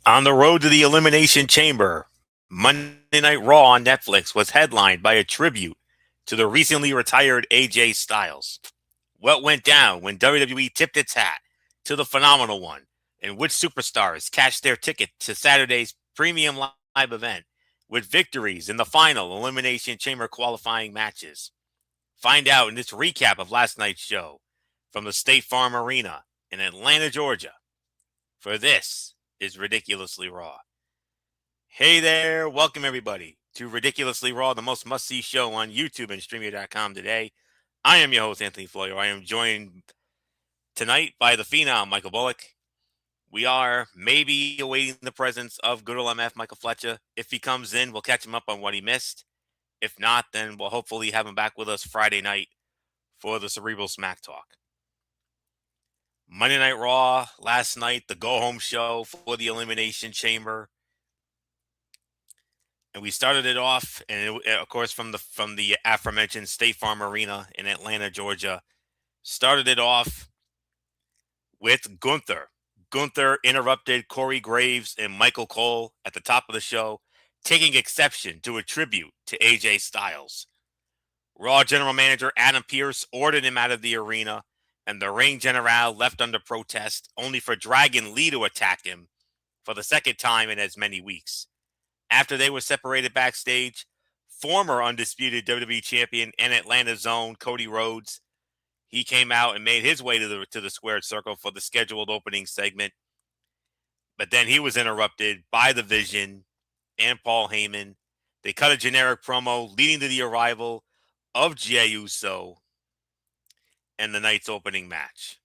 On the road to the Elimination Chamber, Monday Night Raw on Netflix was headlined by a tribute to the recently retired AJ Styles. What went down when WWE tipped its hat to the phenomenal one, and which superstars cashed their ticket to Saturday's premium live event with victories in the final Elimination Chamber qualifying matches. Find out in this recap of last night's show from the State Farm Arena in Atlanta, Georgia. For this is Ridiculously Raw. Hey there, welcome everybody to Ridiculously Raw, the most must-see show on YouTube and Streamio.com today. I am your host, Anthony Florio. I am joined tonight by the Phenom, Michael Bullock. We are maybe awaiting the presence of good old MF, Michael Fletcher. If he comes in, we'll catch him up on what he missed. If not, then we'll hopefully have him back with us Friday night for the Cerebral Smack Talk. Monday Night Raw last night, the go-home show for the Elimination Chamber. And we started it off, and of course, from the aforementioned State Farm Arena in Atlanta, Georgia. Started it off with Gunther. Gunther interrupted Corey Graves and Michael Cole at the top of the show, taking exception to a tribute to AJ Styles. Raw General Manager Adam Pearce ordered him out of the arena, and the Ring General left under protest, only for Dragon Lee to attack him for the second time in as many weeks. After they were separated backstage, former undisputed WWE champion and Atlanta Zone Cody Rhodes, he came out and made his way to the squared circle for the scheduled opening segment. But then he was interrupted by the Vision and Paul Heyman. They cut a generic promo leading to the arrival of Jey Uso and the night's opening match.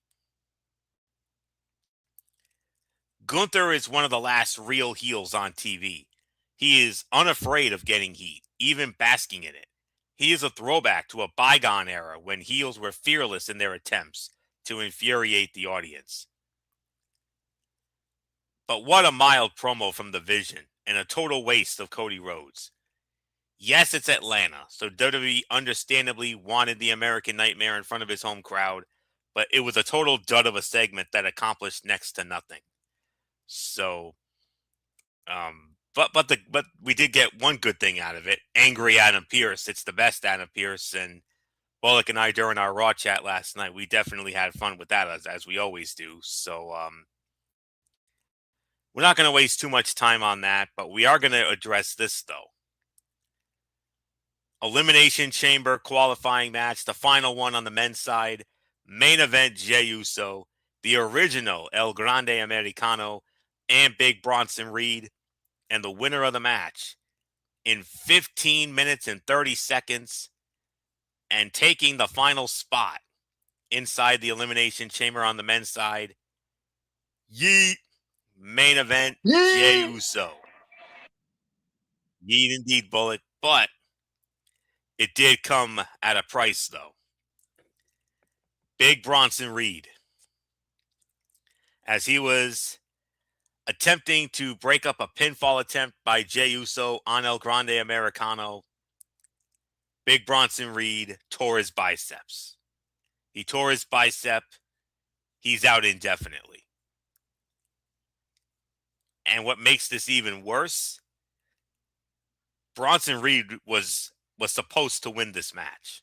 Gunther is one of the last real heels on TV. He is unafraid of getting heat, even basking in it. He is a throwback to a bygone era when heels were fearless in their attempts to infuriate the audience. But what a mild promo from the Vision and a total waste of Cody Rhodes. Yes, it's Atlanta, so WWE understandably wanted the American Nightmare in front of his home crowd, but it was a total dud of a segment that accomplished next to nothing. So, but we did get one good thing out of it. Angry Adam Pearce. It's the best Adam Pearce, and Bullock and I during our Raw chat last night, we definitely had fun with that as we always do. So we're not going to waste too much time on that, but we are going to address this though. Elimination Chamber qualifying match, the final one on the men's side. Main event: Jey Uso, the original El Grande Americano, and Big Bronson Reed. And the winner of the match in 15 minutes and 30 seconds and taking the final spot inside the Elimination Chamber on the men's side. Yeet. Main event, Jey Uso. Yeet indeed, Bullet. But it did come at a price, though. Big Bronson Reed. As he was attempting to break up a pinfall attempt by Jey Uso on El Grande Americano, Big Bronson Reed tore his biceps. He tore his bicep. He's out indefinitely. And what makes this even worse, Bronson Reed was supposed to win this match.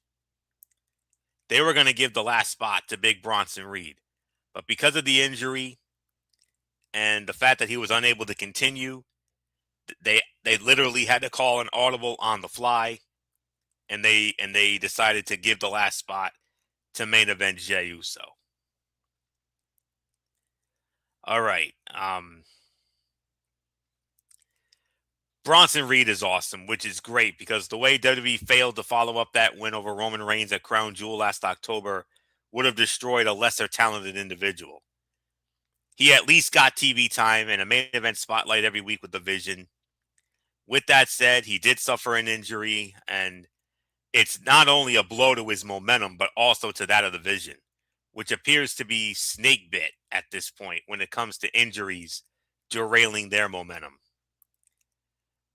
They were going to give the last spot to Big Bronson Reed. But because of the injury and the fact that he was unable to continue, they literally had to call an audible on the fly, and they decided to give the last spot to main event Jey Uso. All right. Bronson Reed is awesome, which is great because the way WWE failed to follow up that win over Roman Reigns at Crown Jewel last October would have destroyed a lesser talented individual. He at least got TV time and a main event spotlight every week with the Vision. With that said, he did suffer an injury, and it's not only a blow to his momentum, but also to that of the Vision, which appears to be snake bit at this point when it comes to injuries derailing their momentum.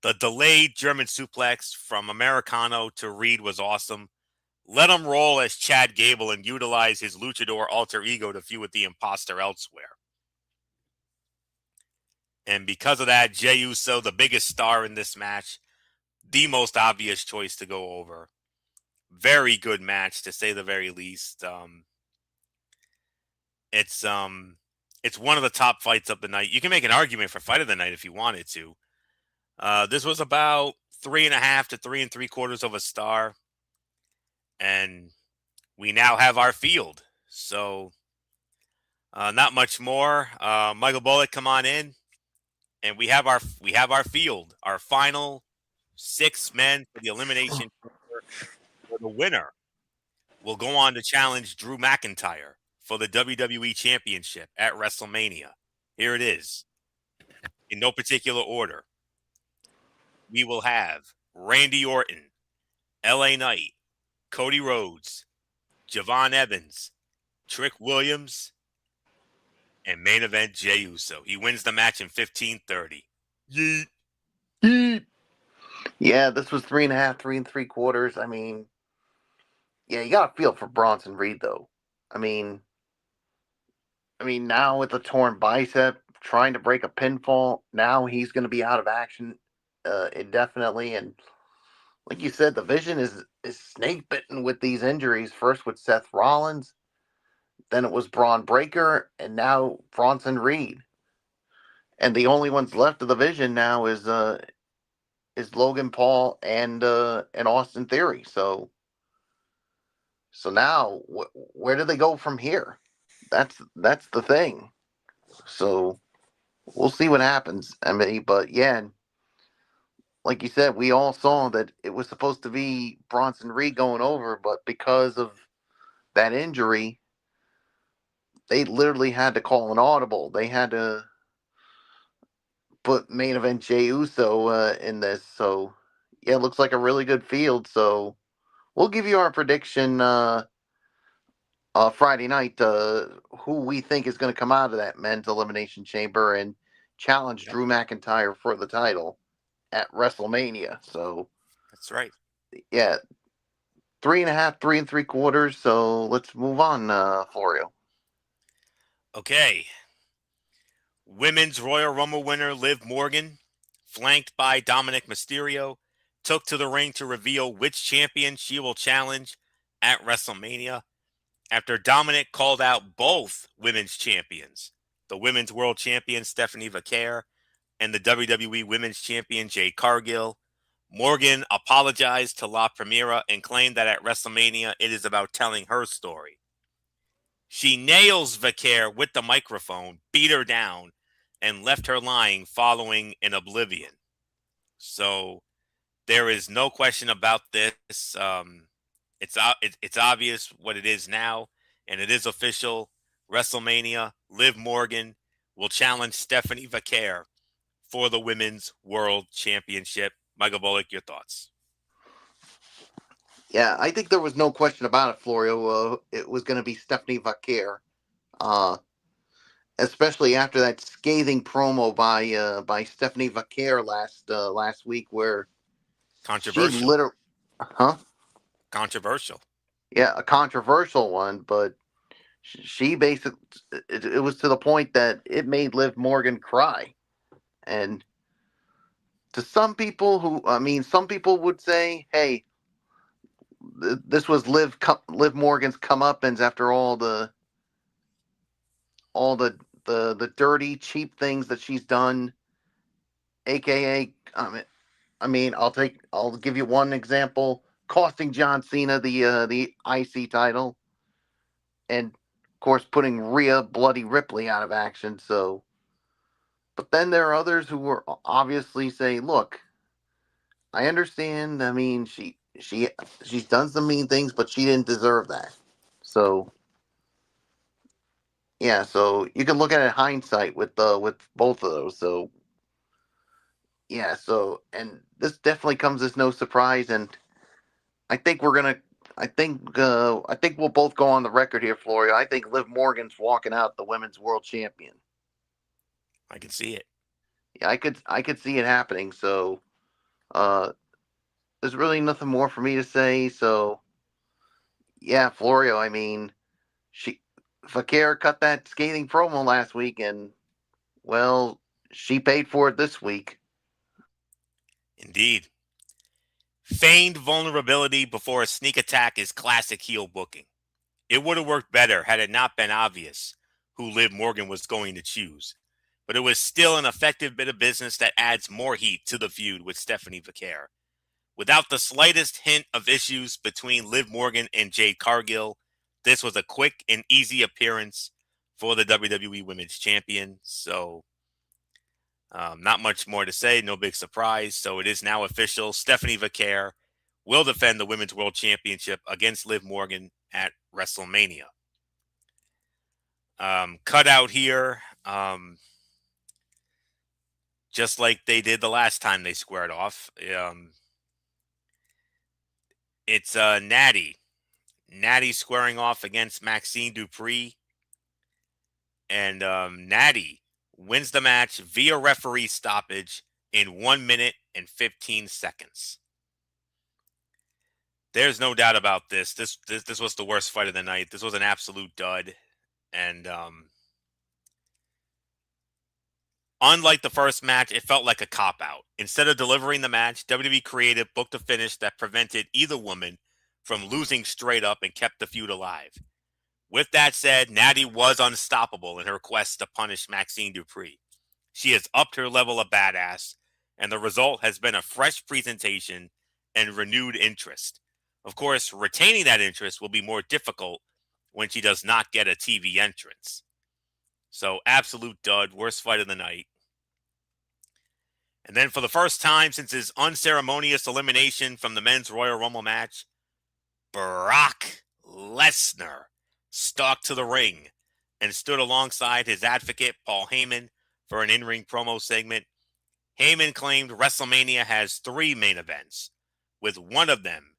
The delayed German suplex from Americano to Reed was awesome. Let him roll as Chad Gable and utilize his luchador alter ego to feud with the imposter elsewhere. And because of that, Jey Uso, the biggest star in this match, the most obvious choice to go over. Very good match, to say the very least. It's it's one of the top fights of the night. You can make an argument for fight of the night if you wanted to. This was about 3.5 to 3 3/4 of a star, and we now have our field. So not much more. Michael Bullock, come on in, and we have our field. Our final 6 men for the elimination chamber. For the winner will go on to challenge Drew McIntyre for the WWE Championship at WrestleMania. Here it is, in no particular order. We will have Randy Orton, LA Knight, Cody Rhodes, Javon Evans, Trick Williams, and main event Jey Uso. He wins the match in 15:30. Yeet. Yeah, this was 3.5, 3 3/4. I mean, yeah, you got to feel for Bronson Reed though. I mean, now with the torn bicep, trying to break a pinfall, now he's going to be out of action indefinitely. And like you said, the Vision is snake bitten with these injuries. First with Seth Rollins, then it was Braun Breaker, and now Bronson Reed. And the only ones left of the Vision now is Logan Paul and Austin Theory. So now where do they go from here? That's the thing. So we'll see what happens. I mean, but yeah, like you said, we all saw that it was supposed to be Bronson Reed going over, but because of that injury, they literally had to call an audible. They had to put main event Jey Uso in this. So yeah, it looks like a really good field. So we'll give you our prediction Friday night. Who we think is going to come out of that men's elimination chamber and challenge Yep, Drew McIntyre for the title at WrestleMania. So that's right. yeah, 3.5, 3 3/4. So let's move on, Florio. Okay. Women's Royal Rumble winner Liv Morgan, flanked by Dominic Mysterio, took to the ring to reveal which champion she will challenge at WrestleMania after Dominic called out both women's champions, the women's world champion Stephanie Vaquer and the WWE Women's Champion Jade Cargill. Morgan apologized to La Primera and claimed that at WrestleMania it is about telling her story. She nails Vaquer with the microphone, beat her down, and left her lying following an oblivion. So there is no question about this. It's obvious what it is now, and it is official. WrestleMania, Liv Morgan will challenge Stephanie Vaquer for the Women's World Championship. Michael Bullock, your thoughts? Yeah, I think there was no question about it, Florio. It was going to be Stephanie Vaquer, uh, especially after that scathing promo by Stephanie Vaquer last week, where she Controversial. literally, huh? Controversial. Yeah, a controversial one, but she basically it was to the point that it made Liv Morgan cry. And to some people some people would say, hey, this was Liv Morgan's comeuppance after all the dirty, cheap things that she's done, aka, I'll give you one example: costing John Cena the IC title, and of course putting Rhea Bloody Ripley out of action. So, but then there are others who were obviously say, look, I understand. I mean, she's done some mean things, but she didn't deserve that. So yeah, so you can look at it in hindsight with both of those. So yeah, so and this definitely comes as no surprise, and I think we're gonna. I think we'll both go on the record here, Florio. I think Liv Morgan's walking out the women's world champion. I can see it. Yeah, I could see it happening. So uh, there's really nothing more for me to say. So yeah, Florio. I mean, she Fakir cut that scathing promo last week, and well, she paid for it this week. Indeed. Feigned vulnerability before a sneak attack is classic heel booking. It would have worked better had it not been obvious who Liv Morgan was going to choose. But it was still an effective bit of business that adds more heat to the feud with Stephanie Vaquer. Without the slightest hint of issues between Liv Morgan and Jade Cargill, this was a quick and easy appearance for the WWE Women's Champion. So, not much more to say. No big surprise. So it is now official. Stephanie Vaquer will defend the Women's World Championship against Liv Morgan at WrestleMania. Cut out here. Just like they did the last time they squared off. It's Natty. Natty squaring off against Maxine Dupree. And Natty wins the match via referee stoppage in 1 minute and 15 seconds. There's no doubt about this. This was the worst fight of the night. This was an absolute dud. And unlike the first match, it felt like a cop-out. Instead of delivering the match, WWE Creative booked a finish that prevented either woman from losing straight up and kept the feud alive. With that said, Natty was unstoppable in her quest to punish Maxine Dupree. She has upped her level of badass, and the result has been a fresh presentation and renewed interest. Of course, retaining that interest will be more difficult when she does not get a TV entrance. So, absolute dud, worst fight of the night. And then for the first time since his unceremonious elimination from the men's Royal Rumble match, Brock Lesnar stalked to the ring and stood alongside his advocate, Paul Heyman, for an in-ring promo segment. Heyman claimed WrestleMania has 3 main events, with one of them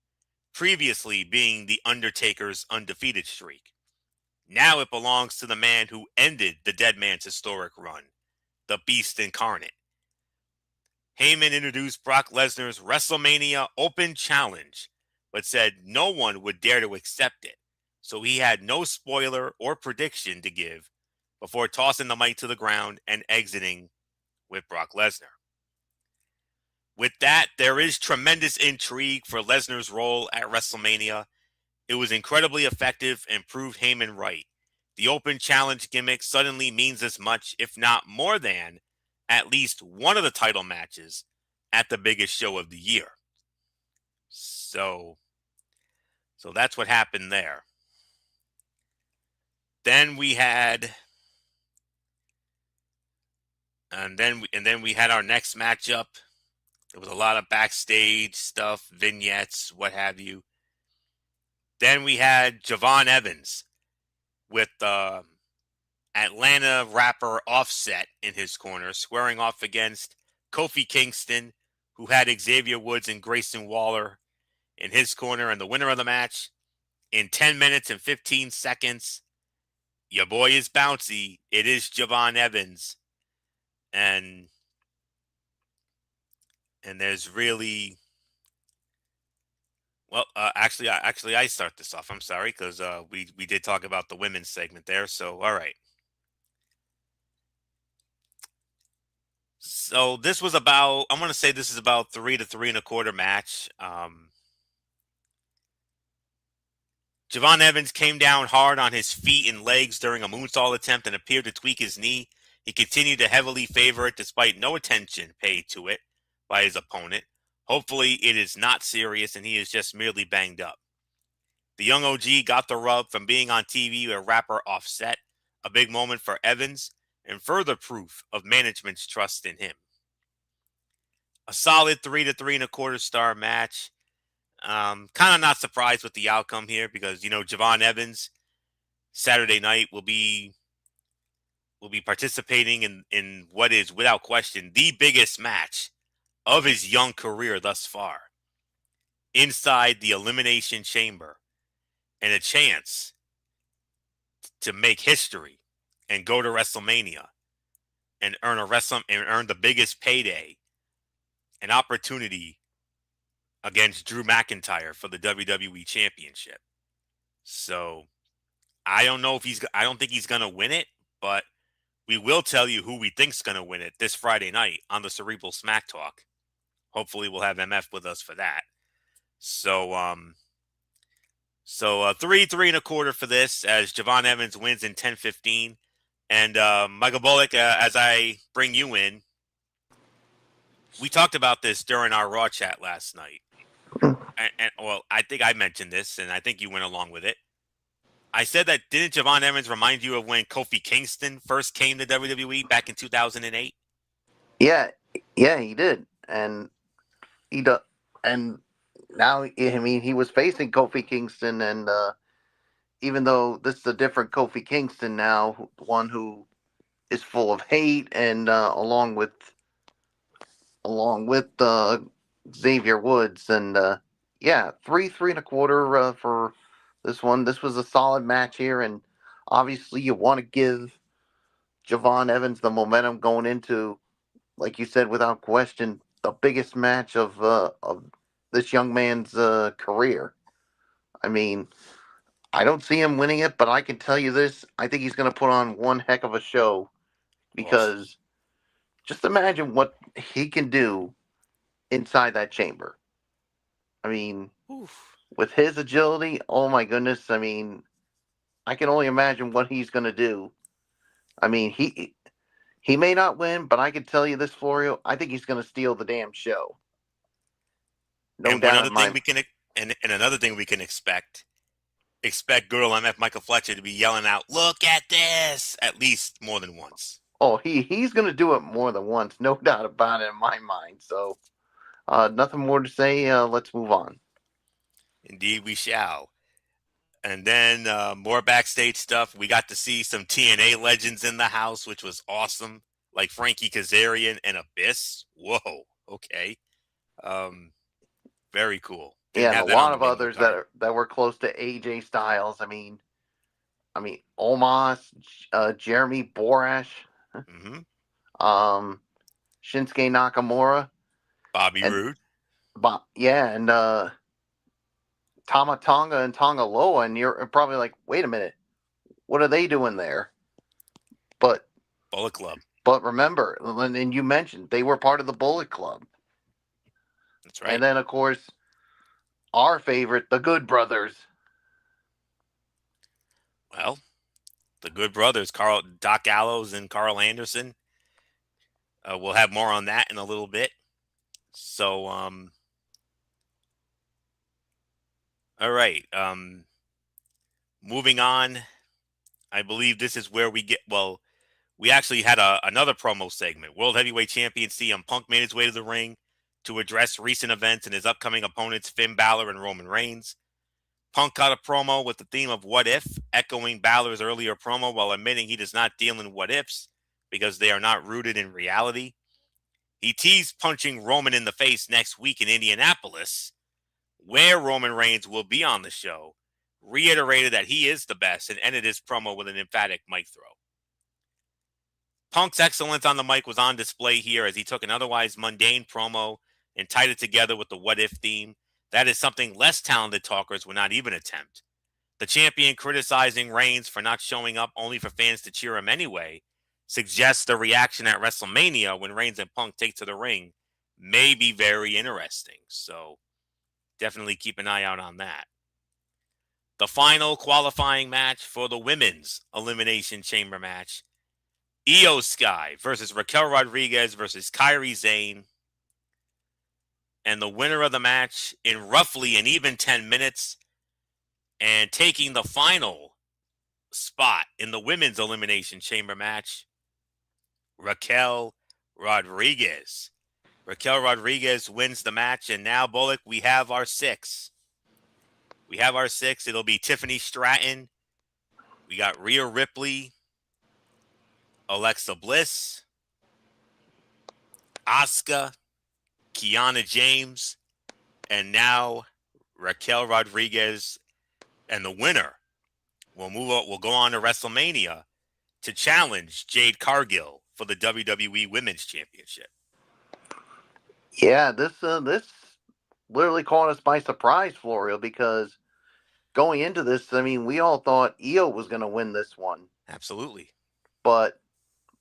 previously being The Undertaker's undefeated streak. Now it belongs to the man who ended the Dead Man's historic run, the Beast Incarnate. Heyman introduced Brock Lesnar's WrestleMania Open Challenge, but said no one would dare to accept it, so he had no spoiler or prediction to give before tossing the mic to the ground and exiting with Brock Lesnar. With that, there is tremendous intrigue for Lesnar's role at WrestleMania. It was incredibly effective and proved Heyman right. The Open Challenge gimmick suddenly means as much, if not more than, at least one of the title matches at the biggest show of the year. So that's what happened there. Then we had and then we had our next matchup. There was a lot of backstage stuff, vignettes, what have you. Then we had Javon Evans with Atlanta rapper Offset in his corner, squaring off against Kofi Kingston, who had Xavier Woods and Grayson Waller in his corner. And the winner of the match, in 10 minutes and 15 seconds, your boy is bouncy. It is Javon Evans. And there's really... Well, actually, I start this off. I'm sorry, because we did talk about the women's segment there. So, all right. So this was about, I'm going to say this is about 3 to 3 1/4 match. Javon Evans came down hard on his feet and legs during a moonsault attempt and appeared to tweak his knee. He continued to heavily favor it despite no attention paid to it by his opponent. Hopefully it is not serious and he is just merely banged up. The young OG got the rub from being on TV with rapper Offset, a big moment for Evans and further proof of management's trust in him. A solid 3 to 3 1/4 star match. Kind of not surprised with the outcome here because, Javon Evans Saturday night will be participating in what is without question the biggest match of his young career thus far, inside the Elimination Chamber, and a chance to make history and go to WrestleMania and earn the biggest payday, an opportunity against Drew McIntyre for the WWE Championship. So I don't think he's going to win it, but We will tell you who we think's going to win it this Friday night on the Cerebral Smack Talk. Hopefully, we'll have MF with us for that. So, 3.25 for this as Javon Evans wins in 10-15. And Michael Bullock, as I bring you in, we talked about this during our Raw chat last night. And I think I mentioned this, and I think you went along with it. I said that didn't Javon Evans remind you of when Kofi Kingston first came to WWE back in 2008? Yeah, he did, and and now I mean he was facing Kofi Kingston, and even though this is a different Kofi Kingston now, one who is full of hate, and along with Xavier Woods, and yeah, 3.25 for this one. This was a solid match here, and obviously you want to give Javon Evans the momentum going into, like you said, without question, the biggest match of this young man's career. I mean, I don't see him winning it, but I can tell you this: I think he's going to put on one heck of a show because Awesome. just imagine what he can do inside that chamber. I mean, Oof. with his agility, oh my goodness! I mean, I can only imagine what he's going to do. I mean, he may not win, but I can tell you this, Florio. I think he's going to steal the damn show. No And one doubt other in thing my. we can and another thing we can expect Girl MF Michael Fletcher to be yelling out, "Look at this!" at least more than once. Oh, he's going to do it more than once, no doubt about it in my mind. So, nothing more to say. Let's move on. Indeed, we shall. And then more backstage stuff. We got to see some TNA legends in the house, which was awesome, like Frankie Kazarian and Abyss. Whoa, okay, um, very cool. Yeah, Didn't and a have that on lot the of menu others card. that were close to AJ Styles. I mean, Omos, Jeremy Borash, Hmm. um, Shinsuke Nakamura, Bobby and Roode. yeah, and Tama Tonga and Tonga Loa, and you're probably like, wait a minute, what are they doing there? But Bullet Club. remember, and you mentioned they were part of the Bullet Club, That's and right. then of course our favorite, the Good Brothers. Well, the Good Brothers, Doc Gallows and Carl Anderson. We'll have more on that in a little bit. So, all right. Moving on. I believe this is where we get. Well, we actually had another promo segment. World Heavyweight Champion CM Punk made his way to the ring to address recent events and his upcoming opponents, Finn Balor and Roman Reigns. Punk cut a promo with the theme of "What If," echoing Balor's earlier promo while admitting he does not deal in what ifs because they are not rooted in reality. He teased punching Roman in the face next week in Indianapolis, where Roman Reigns will be on the show, reiterated that he is the best, and ended his promo with an emphatic mic throw. Punk's excellence on the mic was on display here as he took an otherwise mundane promo and tied it together with the what if theme. That is something less talented talkers would not even attempt. The champion criticizing Reigns for not showing up only for fans to cheer him anyway suggests the reaction at WrestleMania when Reigns and Punk take to the ring may be very interesting. So definitely keep an eye out on that. The final qualifying match for the women's Elimination Chamber match, Io Sky versus Raquel Rodriguez versus Kairi Sane. And the winner of the match in roughly an even 10 minutes and taking the final spot in the women's Elimination Chamber match, Raquel Rodriguez. Raquel Rodriguez wins the match, and now, Bullock, we have our six. It'll be Tiffany Stratton. We got Rhea Ripley, Alexa Bliss, Asuka, Kiana James, and now Raquel Rodriguez. And the winner will go on to WrestleMania to challenge Jade Cargill for the WWE Women's Championship. Yeah, this literally caught us by surprise, Florio, because going into this, I mean, we all thought Io was going to win this one, Absolutely. but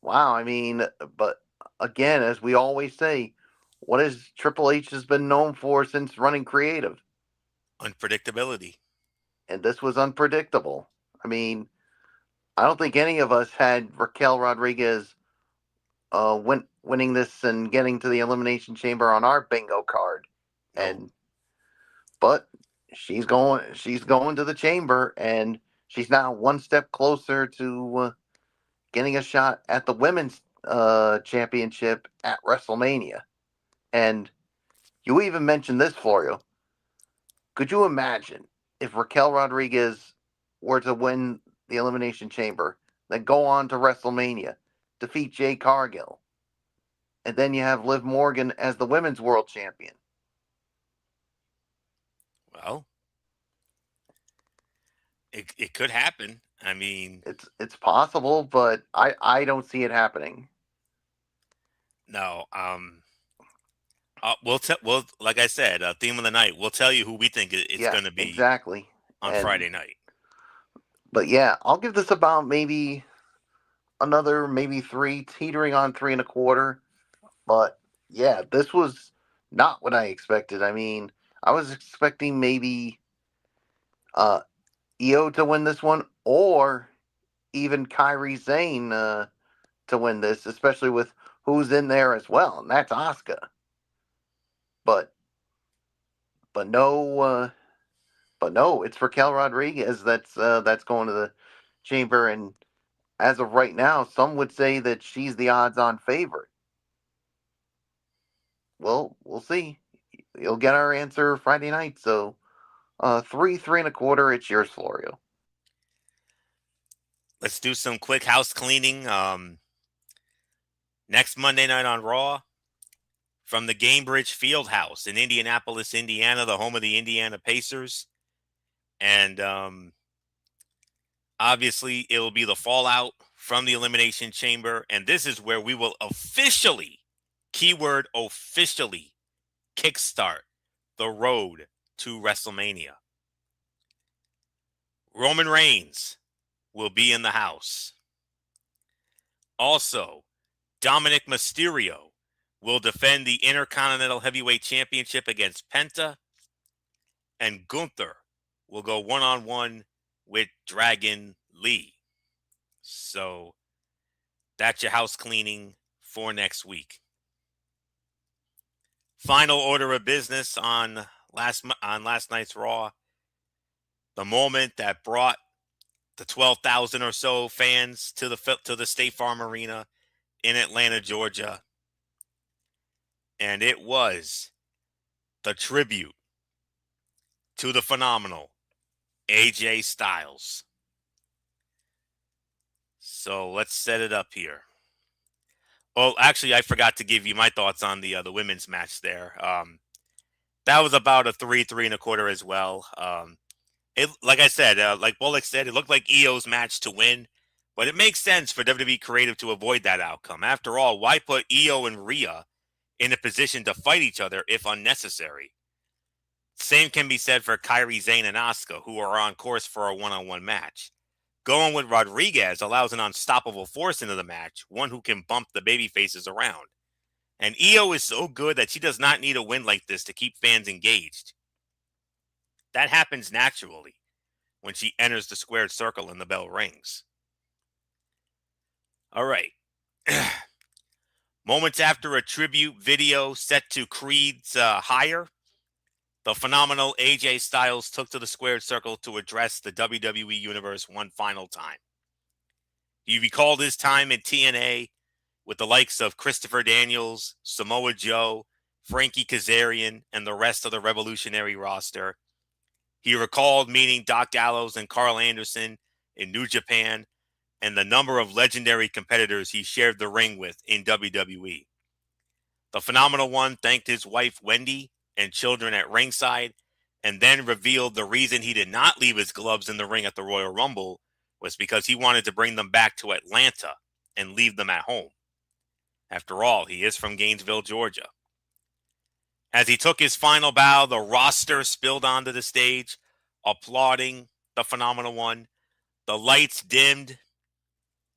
Wow, I mean, but again, as we always say, what has Triple H has been known for since running creative? Unpredictability. And this was unpredictable. I mean, I don't think any of us had Raquel Rodriguez winning this and getting to the Elimination Chamber on our bingo card. No. And but she's going to the chamber, and she's now one step closer to getting a shot at the women's championship at WrestleMania. And you even mentioned this, Florio. Could you imagine if Raquel Rodriguez were to win the Elimination Chamber, then go on to WrestleMania, defeat Jade Cargill, and then you have Liv Morgan as the women's world champion? Well, it could happen. I mean, It's possible, but I don't see it happening. no. We'll like I said, theme of the night. We'll tell you who we think it's Yeah, going to be exactly. on And Friday night. but yeah, I'll give this about maybe another maybe three, teetering on 3.25. But yeah, this was not what I expected. I mean, I was expecting maybe uh EO to win this one, or even Kyrie Zane to win this, especially with who's in there as well, and that's Asuka. But but no, it's Raquel Rodriguez that's going to the chamber, and as of right now, some would say that she's the odds-on favorite. Well, we'll see. You'll get our answer Friday night. So, 3.25. It's yours, Florio. Let's do some quick house cleaning. Next Monday night on Raw, from the Gainbridge Fieldhouse in Indianapolis, Indiana, the home of the Indiana Pacers. And obviously, it will be the fallout from the Elimination Chamber. And this is where we will officially, keyword officially, kickstart the road to WrestleMania. Roman Reigns will be in the house. Also, Dominic Mysterio will defend the Intercontinental Heavyweight Championship against Penta. And Gunther will go one-on-one with Dragon Lee. So that's your house cleaning for next week. Final order of business on last night's Raw. The moment that brought the 12,000 or so fans to the State Farm Arena in Atlanta, Georgia. And it was the tribute to the phenomenal AJ Styles. So let's set it up here. Oh, actually, I forgot to give you my thoughts on the women's match there. That was about a 3.25 as well. It, like I said, like Bullock said, it looked like EO's match to win, but it makes sense for WWE Creative to avoid that outcome. After all, why put EO and Rhea in a position to fight each other if unnecessary? Same can be said for Kairi Sane and Asuka, who are on course for a one-on-one match. Going with Rodriguez allows an unstoppable force into the match, one who can bump the baby faces around. And EO is so good that she does not need a win like this to keep fans engaged. That happens naturally when she enters the squared circle and the bell rings. All right. Moments after a tribute video set to Creed's Higher, the phenomenal AJ Styles took to the squared circle to address the WWE Universe one final time. You recall his time in TNA with the likes of Christopher Daniels, Samoa Joe, Frankie Kazarian, and the rest of the Revolutionary roster. He recalled meeting Doc Gallows and Carl Anderson in New Japan and the number of legendary competitors he shared the ring with in WWE. The Phenomenal One thanked his wife Wendy and children at ringside, and then revealed the reason he did not leave his gloves in the ring at the Royal Rumble was because he wanted to bring them back to Atlanta and leave them at home. After all, he is from Gainesville, Georgia. As he took his final bow, the roster spilled onto the stage, applauding the Phenomenal One. The lights dimmed,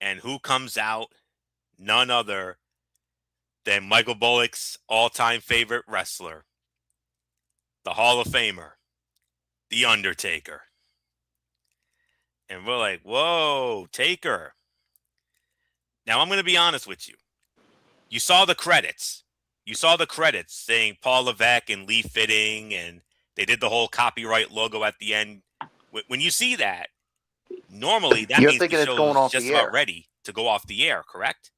and who comes out? none other than Michael Bullock's all-time favorite wrestler, the Hall of Famer, The Undertaker. And we're like, whoa, Taker. Now, I'm going to be honest with you. You saw the credits. You saw the credits saying Paul Levesque and Lee Fitting, and they did the whole copyright logo at the end. When you see that, normally that You're means the thinking it's going show's off just the about air. ready to go off the air, correct?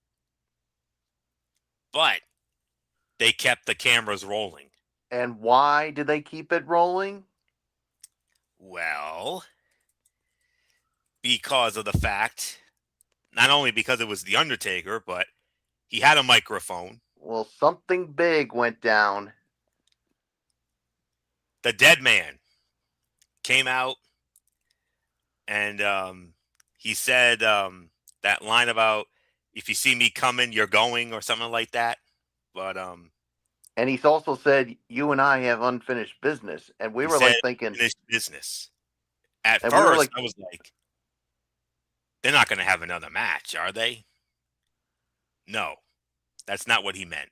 But they kept the cameras rolling. And why did they keep it rolling? Well, because of the fact, not only because it was The Undertaker, but he had a microphone. Well, something big went down. The dead man came out and he said that line about, if you see me coming, you're going, or something like that. But And he's also said, you and I have unfinished business. And we he were said like thinking, finished business. At and we were first, like, I was like, they're not going to have another match, are they? No, that's not what he meant.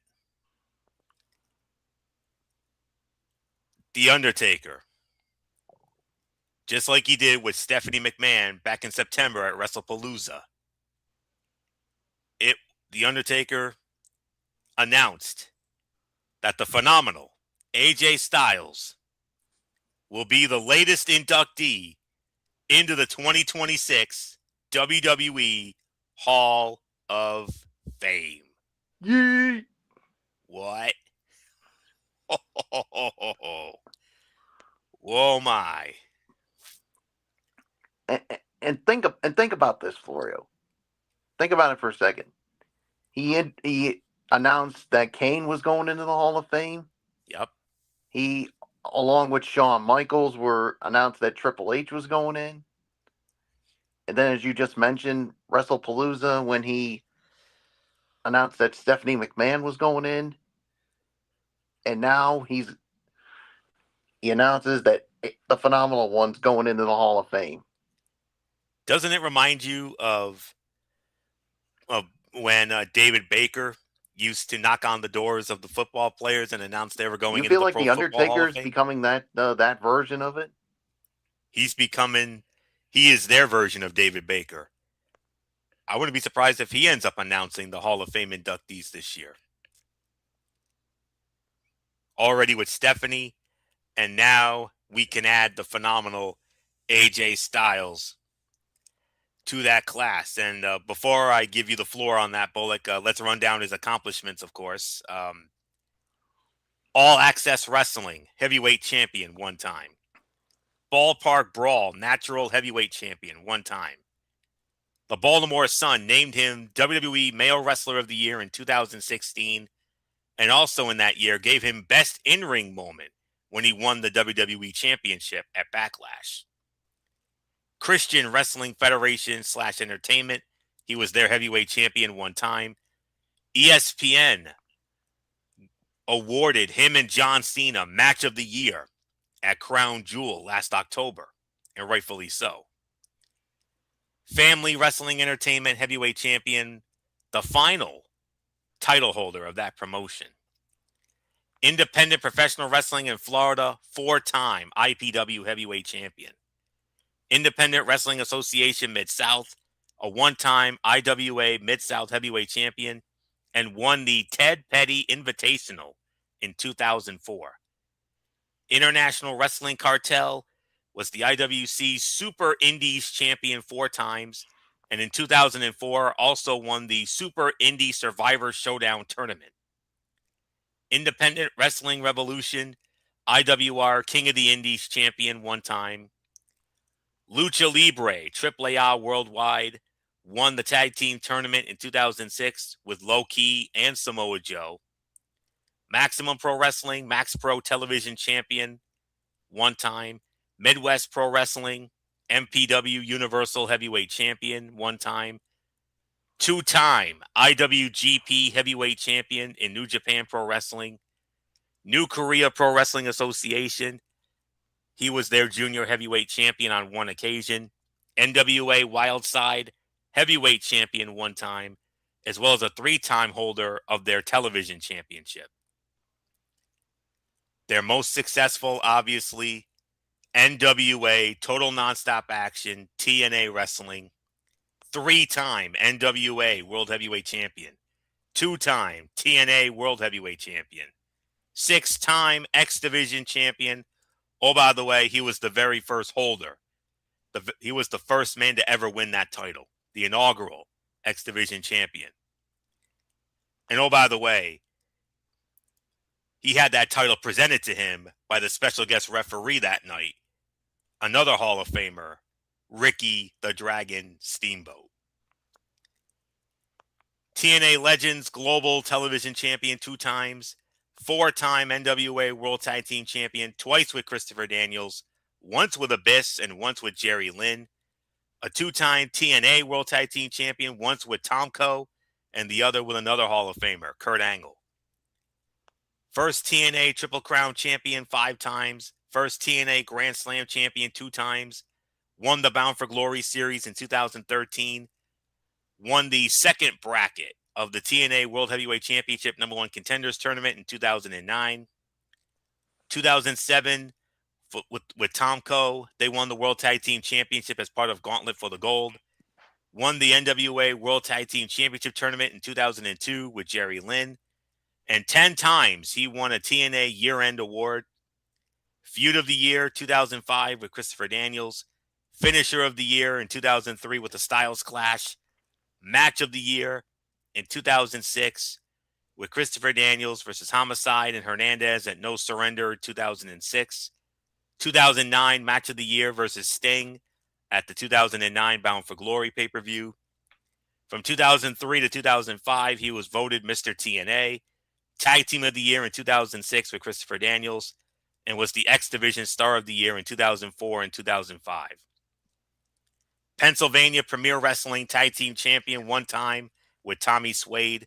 The Undertaker, just like he did with Stephanie McMahon back in September at WrestlePalooza, The Undertaker announced that the phenomenal AJ Styles will be the latest inductee into the 2026 WWE Hall of Fame. yee. What? Whoa, my. And think about this, Florio. Think about it for a second. He announced that Kane was going into the Hall of Fame. Yep. He, along with Shawn Michaels, were announced that Triple H was going in. And then, as you just mentioned, WrestlePalooza, when he announced that Stephanie McMahon was going in. And now he announces that the Phenomenal One's going into the Hall of Fame. Doesn't it remind you of when David Baker used to knock on the doors of the football players and announce they were going You into feel the like Pro the Football Hall of Undertaker's Fame? becoming that version of it? He is their version of David Baker. I wouldn't be surprised if he ends up announcing the Hall of Fame inductees this year. Already with Stephanie, and now we can add the phenomenal AJ Styles to that class. And before I give you the floor on that, Bullock, let's run down his accomplishments, of course. All Access Wrestling heavyweight champion one time. Ballpark Brawl natural heavyweight champion one time. The Baltimore Sun named him WWE Male Wrestler of the Year in 2016, and also in that year gave him Best In-Ring Moment when he won the WWE Championship at Backlash. Christian Wrestling Federation / Entertainment, he was their heavyweight champion one time. ESPN awarded him and John Cena Match of the Year at Crown Jewel last October, and rightfully so. Family Wrestling Entertainment heavyweight champion, the final title holder of that promotion. Independent Professional Wrestling in Florida, 4-time IPW heavyweight champion. Independent Wrestling Association Mid-South, a 1-time IWA Mid-South heavyweight champion, and won the Ted Petty Invitational in 2004. International Wrestling Cartel was the IWC Super Indies champion 4 times, and in 2004 also won the Super Indie Survivor Showdown tournament. Independent Wrestling Revolution, IWR King of the Indies champion 1 time. Lucha Libre, AAA Worldwide, won the tag team tournament in 2006 with Low Ki and Samoa Joe. Maximum Pro Wrestling, Max Pro Television champion 1 time. Midwest Pro Wrestling, MPW Universal Heavyweight champion 1 time. 2-time IWGP Heavyweight champion in New Japan Pro Wrestling. New Korea Pro Wrestling Association, he was their junior heavyweight champion on 1 occasion. NWA Wildside heavyweight champion 1 time. as well as a 3-time holder of their television championship. Their most successful, obviously, NWA, Total Nonstop Action, TNA Wrestling, 3-time NWA World Heavyweight Champion, 2-time TNA World Heavyweight Champion, 6-time X Division Champion. Oh, by the way, he was the very first holder. He was the first man to ever win that title, the inaugural X Division Champion. And oh, by the way, he had that title presented to him by the special guest referee that night, another Hall of Famer, Ricky the Dragon Steamboat. TNA Legends Global Television Champion 2 times, 4-time NWA World Tag Team Champion, twice with Christopher Daniels, once with Abyss and once with Jerry Lynn. A 2-time TNA World Tag Team Champion, once with Tomko and the other with another Hall of Famer, Kurt Angle. First TNA Triple Crown Champion 5 times, first TNA Grand Slam Champion 2 times, won the Bound for Glory series in 2013, won the second bracket of the TNA World Heavyweight Championship No. 1 Contenders Tournament in 2009. 2007, with Tomko, they won the World Tag Team Championship as part of Gauntlet for the Gold. Won the NWA World Tag Team Championship Tournament in 2002 with Jerry Lynn. And 10 times he won a TNA Year-End Award. Feud of the Year 2005 with Christopher Daniels. Finisher of the Year in 2003 with the Styles Clash. Match of the Year in 2006 with Christopher Daniels versus Homicide and Hernandez at No Surrender 2006. 2009 Match of the Year versus Sting at the 2009 Bound for Glory pay-per-view. From 2003 to 2005, he was voted Mr. TNA. Tag Team of the Year in 2006 with Christopher Daniels, and was the X Division Star of the Year in 2004 and 2005. Pennsylvania Premier Wrestling Tag Team Champion 1 time with Tommy Suede.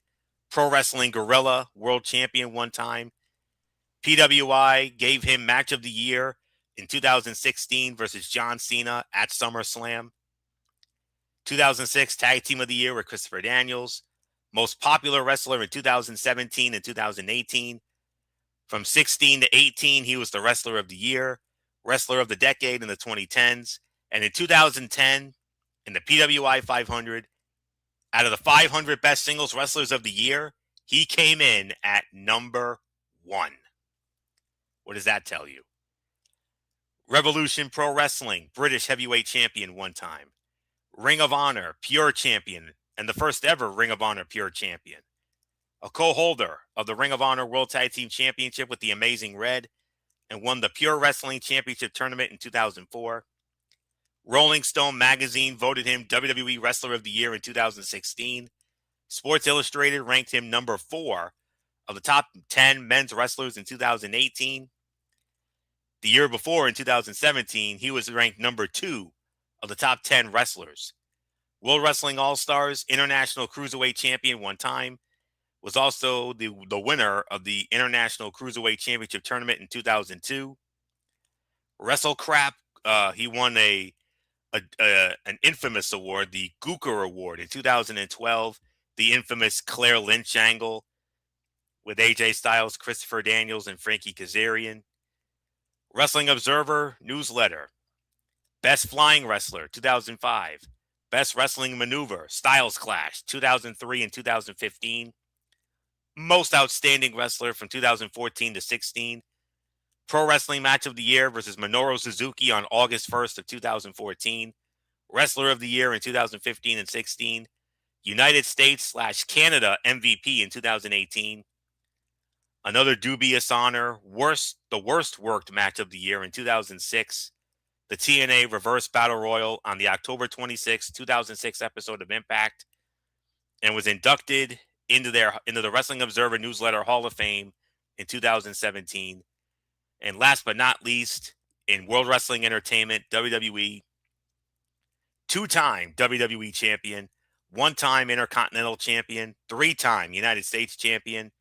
Pro Wrestling Guerrilla World Champion 1 time. PWI gave him Match of the Year in 2016 versus John Cena at SummerSlam. 2006 Tag Team of the Year with Christopher Daniels. Most popular wrestler in 2017 and 2018. From 16 to 18, he was the Wrestler of the Year, Wrestler of the Decade in the 2010s. And in 2010, in the PWI 500, out of the 500 best singles wrestlers of the year, he came in at number 1. What does that tell you? Revolution Pro Wrestling, British Heavyweight Champion 1 time. Ring of Honor, Pure Champion, and the first ever Ring of Honor Pure Champion. A co-holder of the Ring of Honor World Tag Team Championship with the Amazing Red, and won the Pure Wrestling Championship Tournament in 2004. Rolling Stone Magazine voted him WWE Wrestler of the Year in 2016. Sports Illustrated ranked him number 4 of the top 10 men's wrestlers in 2018. The year before, in 2017, he was ranked number 2 of the top 10 wrestlers. World Wrestling All-Stars International Cruiserweight Champion 1 time. Was also the winner of the International Cruiserweight Championship Tournament in 2002. WrestleCrap, he won an infamous award, the Gooker Award in 2012. The infamous Claire Lynch angle with AJ Styles, Christopher Daniels, and Frankie Kazarian. Wrestling Observer Newsletter. Best Flying Wrestler, 2005. Best Wrestling Maneuver, Styles Clash, 2003 and 2015. Most Outstanding Wrestler from 2014 to 16. Pro Wrestling Match of the Year versus Minoru Suzuki on August 1st of 2014. Wrestler of the Year in 2015 and 16. United States/Canada MVP in 2018. Another dubious honor, the worst worked match of the year in 2006. The TNA Reverse Battle Royal on the October 26, 2006 episode of Impact, and was inducted into the Wrestling Observer Newsletter Hall of Fame in 2017. And last but not least, in World Wrestling Entertainment, WWE, 2-time WWE champion, 1-time Intercontinental champion, 3-time United States champion,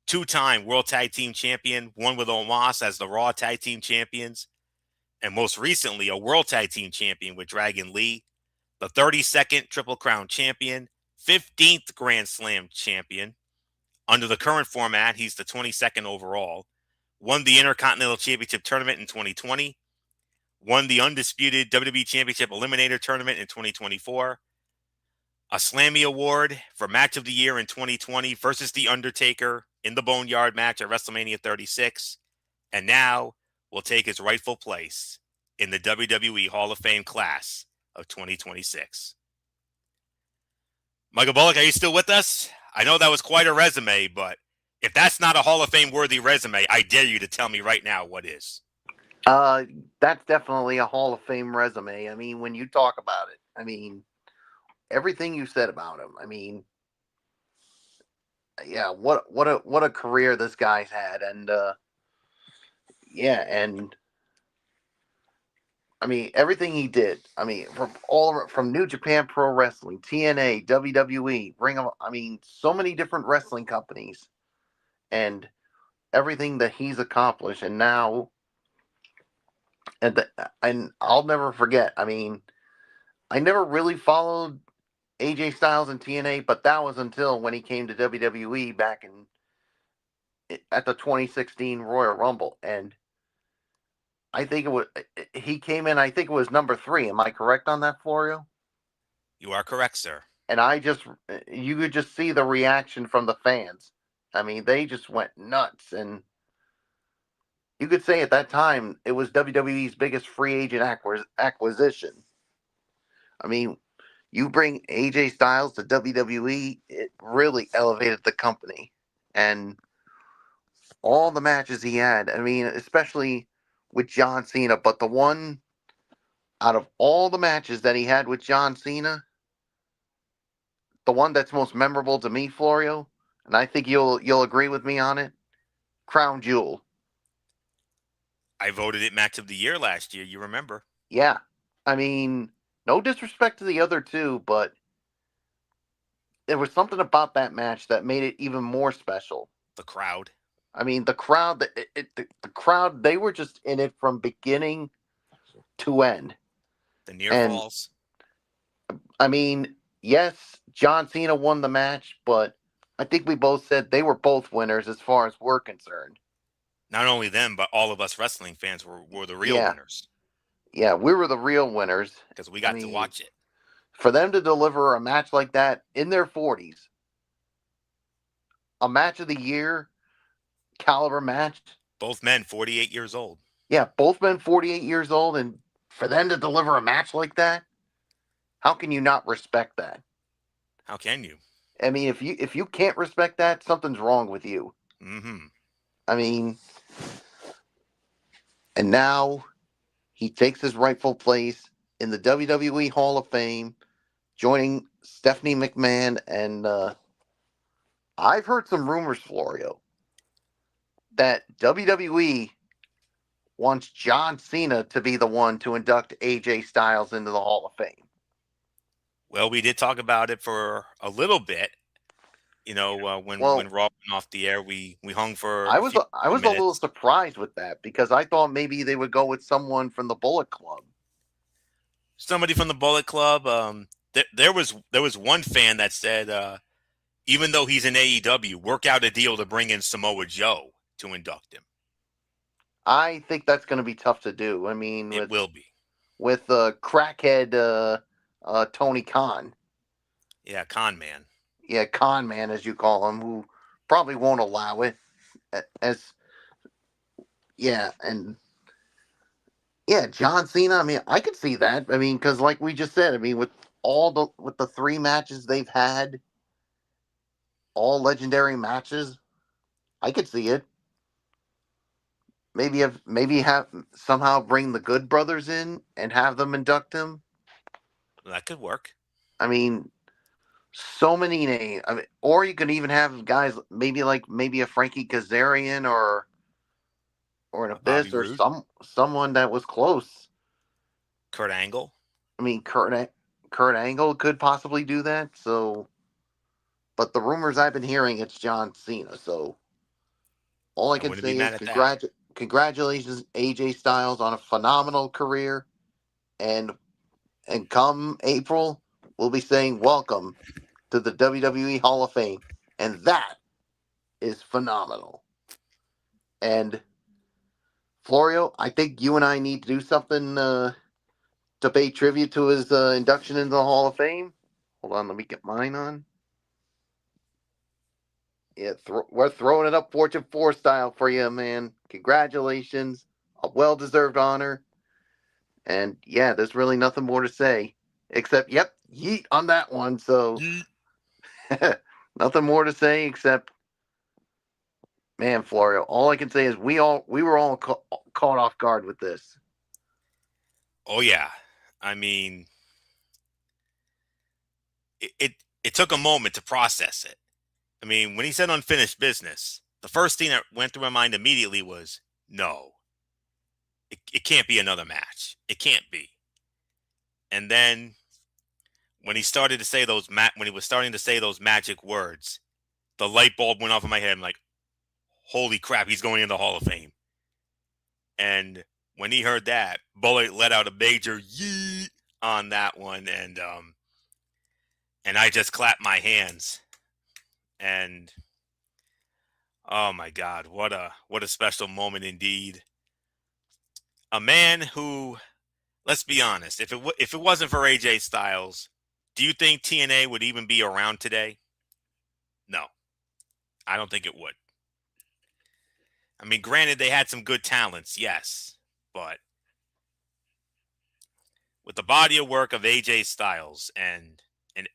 2-time World Tag Team champion, one with Omos as the Raw Tag Team champions, and most recently a World Tag Team champion with Dragon Lee, the 32nd Triple Crown champion, 15th Grand Slam champion. Under the current format, he's the 22nd overall. Won the Intercontinental Championship Tournament in 2020. Won the undisputed WWE Championship Eliminator Tournament in 2024. A Slammy Award for Match of the Year in 2020 versus The Undertaker in the Boneyard match at WrestleMania 36. And now will take his rightful place in the WWE Hall of Fame class of 2026. Michael Bullock, are you still with us? I know that was quite a resume, but if that's not a Hall of Fame worthy resume, I dare you to tell me right now what is. That's definitely a Hall of Fame resume. I mean, when you talk about it, I mean, everything you said about him. I mean, yeah, what a career this guy's had, and yeah, and I mean everything he did. I mean, from New Japan Pro Wrestling, TNA, WWE, Ring of, I mean, so many different wrestling companies, and everything that he's accomplished, and now, and I'll never forget. I mean, I never really followed AJ Styles and TNA, but that was until when he came to WWE back at the 2016 Royal Rumble, and I think he came in. I think it was number 3. Am I correct on that, Florio? You are correct, sir. And you could just see the reaction from the fans. I mean, they just went nuts, and you could say at that time it was WWE's biggest free agent acquisition. I mean, you bring AJ Styles to WWE, it really elevated the company. And all the matches he had, I mean, especially with John Cena, but the one out of all the matches that he had with John Cena, the one that's most memorable to me, Florio, and I think you'll agree with me on it, Crown Jewel. I voted it Match of the Year last year, you remember. Yeah. I mean, no disrespect to the other two, but there was something about that match that made it even more special. The crowd. I mean, the crowd, the crowd, they were just in it from beginning to end. The near falls. I mean, yes, John Cena won the match, but I think we both said they were both winners as far as we're concerned. Not only them, but all of us wrestling fans were the real winners. Yeah, we were the real winners. Because we got to watch it. For them to deliver a match like that in their 40s, a match of the year caliber match. Both men 48 years old. Yeah, both men 48 years old, and for them to deliver a match like that, how can you not respect that? How can you? I mean, if you can't respect that, something's wrong with you. Mm-hmm. I mean, and now he takes his rightful place in the WWE Hall of Fame, joining Stephanie McMahon, and I've heard some rumors, Florio, that WWE wants John Cena to be the one to induct AJ Styles into the Hall of Fame. Well, we did talk about it for a little bit. You know, when Raw went off the air, we hung for. I was a little surprised with that because I thought maybe they would go with someone from the Bullet Club. Somebody from the Bullet Club. There was one fan that said, even though he's in AEW, work out a deal to bring in Samoa Joe to induct him. I think that's going to be tough to do. I mean, it will be with crackhead Tony Khan. Yeah, Con Man. Yeah, Con Man, as you call him, who probably won't allow it. John Cena. I mean, I could see that. I mean, because like we just said, I mean, with the 3 matches they've had, all legendary matches, I could see it. Maybe have somehow bring the Good Brothers in and have them induct him. That could work. I mean, so many names. I mean, or you could even have guys maybe a Frankie Kazarian or an Abyss or someone that was close. Kurt Angle. I mean, Kurt Angle could possibly do that. So, but the rumors I've been hearing, it's John Cena. So, all I can say is congratulations, AJ Styles, on a phenomenal career, and come April, we'll be saying welcome to the WWE Hall of Fame, and that is phenomenal. And Florio, I think you and I need to do something to pay tribute to his induction into the Hall of Fame. Hold on, let me get mine on. Yeah, we're throwing it up Fortune 4 style for you, man. Congratulations. A well-deserved honor. And yeah, there's really nothing more to say. Except, yep, yeet on that one. So, nothing more to say except, man, Florio, all I can say is we were all caught off guard with this. Oh, yeah. I mean, it took a moment to process it. I mean, when he said unfinished business, the first thing that went through my mind immediately was, no, it can't be another match. It can't be. And then when he started to say when he was starting to say those magic words, the light bulb went off in my head. I'm like, holy crap, he's going in the Hall of Fame. And when he heard that, Bullet let out a major yeet on that one, and I just clapped my hands. And oh my God, what a special moment indeed. A man who, let's be honest, if it wasn't for AJ Styles, do you think TNA would even be around today? No, I don't think it would. I mean, granted, they had some good talents, yes, but with the body of work of AJ Styles and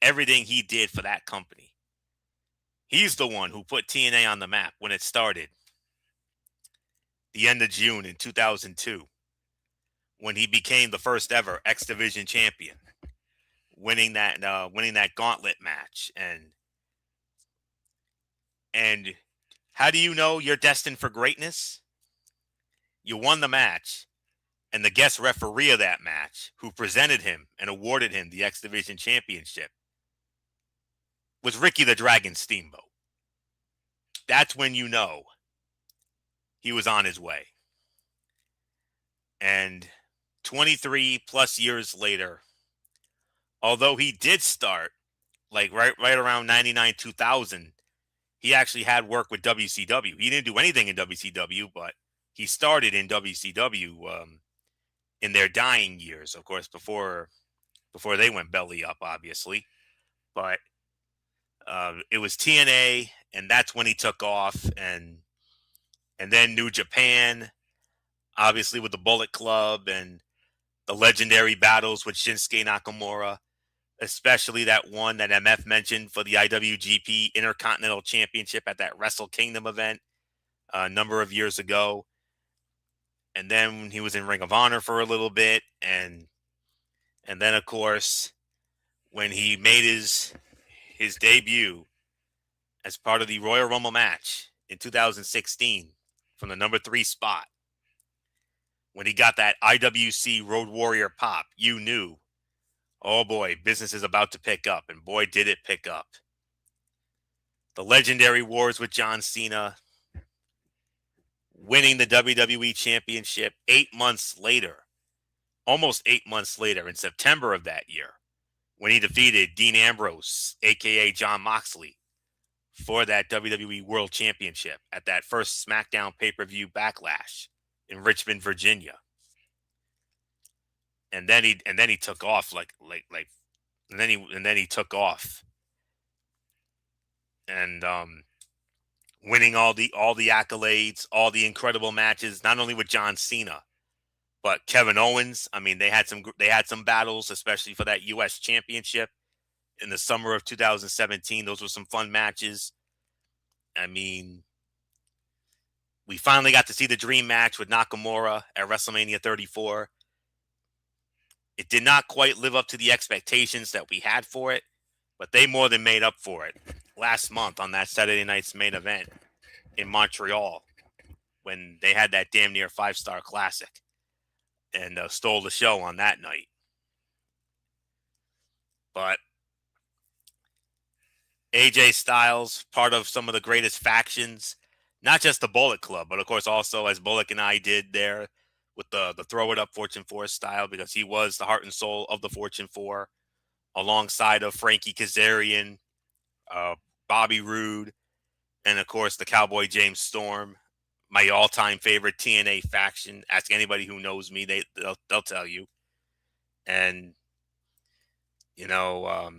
everything he did for that company, he's the one who put TNA on the map when it started. The end of June in 2002, when he became the first ever X Division champion, winning that gauntlet match, and how do you know you're destined for greatness? You won the match, and the guest referee of that match, who presented him and awarded him the X Division championship, was Ricky the Dragon Steamboat. That's when you know he was on his way. And 23 plus years later, although he did start like right around 99, 2000, he actually had work with WCW. He didn't do anything in WCW, but he started in WCW in their dying years, of course, before they went belly up, obviously. But it was TNA, and that's when he took off, and then New Japan, obviously with the Bullet Club and the legendary battles with Shinsuke Nakamura, especially that one that MF mentioned for the IWGP Intercontinental Championship at that Wrestle Kingdom event a number of years ago. And then he was in Ring of Honor for a little bit, and then of course when he made his debut as part of the Royal Rumble match in 2016 from the number 3 spot, when he got that IWC Road Warrior pop, you knew, oh boy, business is about to pick up, and boy, did it pick up. The legendary wars with John Cena, winning the WWE Championship 8 months later, almost 8 months later, in September of that year, when he defeated Dean Ambrose, a.k.a. Jon Moxley, for that WWE World Championship at that first SmackDown pay-per-view Backlash in Richmond, Virginia. And then he took off and then he took off, and winning all the accolades, all the incredible matches, not only with John Cena, but Kevin Owens. I mean, they had some battles, especially for that US Championship in the summer of 2017. Those were some fun matches. I mean, we finally got to see the dream match with Nakamura at WrestleMania 34. It did not quite live up to the expectations that we had for it, but they more than made up for it last month on that Saturday night's main event in Montreal, when they had that damn near 5-star classic and stole the show on that night. But AJ Styles, part of some of the greatest factions, not just the Bullet Club, but of course also, as Bullock and I did there with the Throw It Up Fortune 4 style, because he was the heart and soul of the Fortune 4, alongside of Frankie Kazarian Bobby Roode, and of course the Cowboy James Storm, my all-time favorite TNA faction. Ask anybody who knows me; they'll tell you. And you know,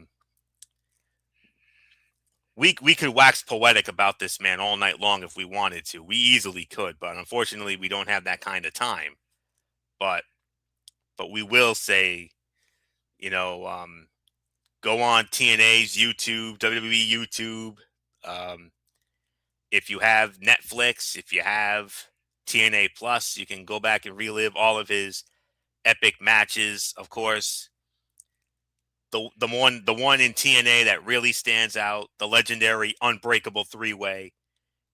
we could wax poetic about this man all night long if we wanted to. We easily could, but unfortunately, we don't have that kind of time. But we will say, you know, go on TNA's YouTube, WWE YouTube. Um, if you have Netflix, if you have TNA Plus, you can go back and relive all of his epic matches. Of course, the one in TNA that really stands out, the legendary Unbreakable Three Way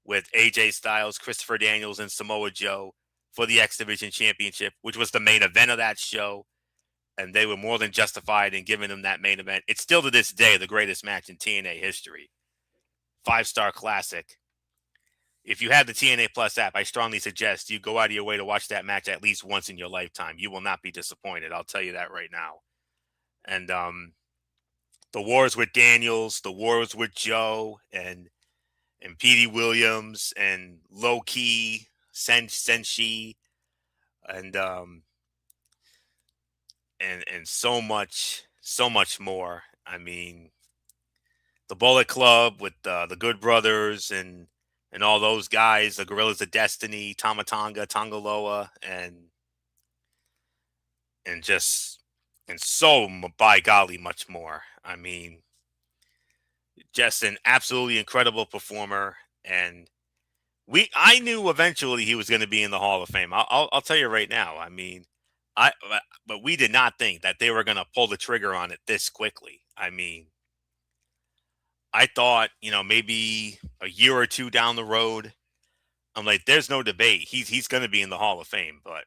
with AJ Styles, Christopher Daniels, and Samoa Joe for the X Division Championship, which was the main event of that show. And they were more than justified in giving them that main event. It's still to this day the greatest match in TNA history. 5-star classic. If you have the TNA Plus app, I strongly suggest you go out of your way to watch that match at least once in your lifetime. You will not be disappointed. I'll tell you that right now. And the wars with Daniels, the wars with Joe, and Petey Williams, and Low Key, Senshi, and so much more. I mean, the Bullet Club with the Good Brothers and all those guys, the Gorillas of Destiny, Tamatanga, Tongaloa, and just and so by golly much more. I mean, just an absolutely incredible performer, and I knew eventually he was going to be in the Hall of Fame. I'll tell you right now. I mean, I but we did not think that they were going to pull the trigger on it this quickly. I mean, I thought, maybe a year or two down the road, I'm like, there's no debate. He's going to be in the Hall of Fame. But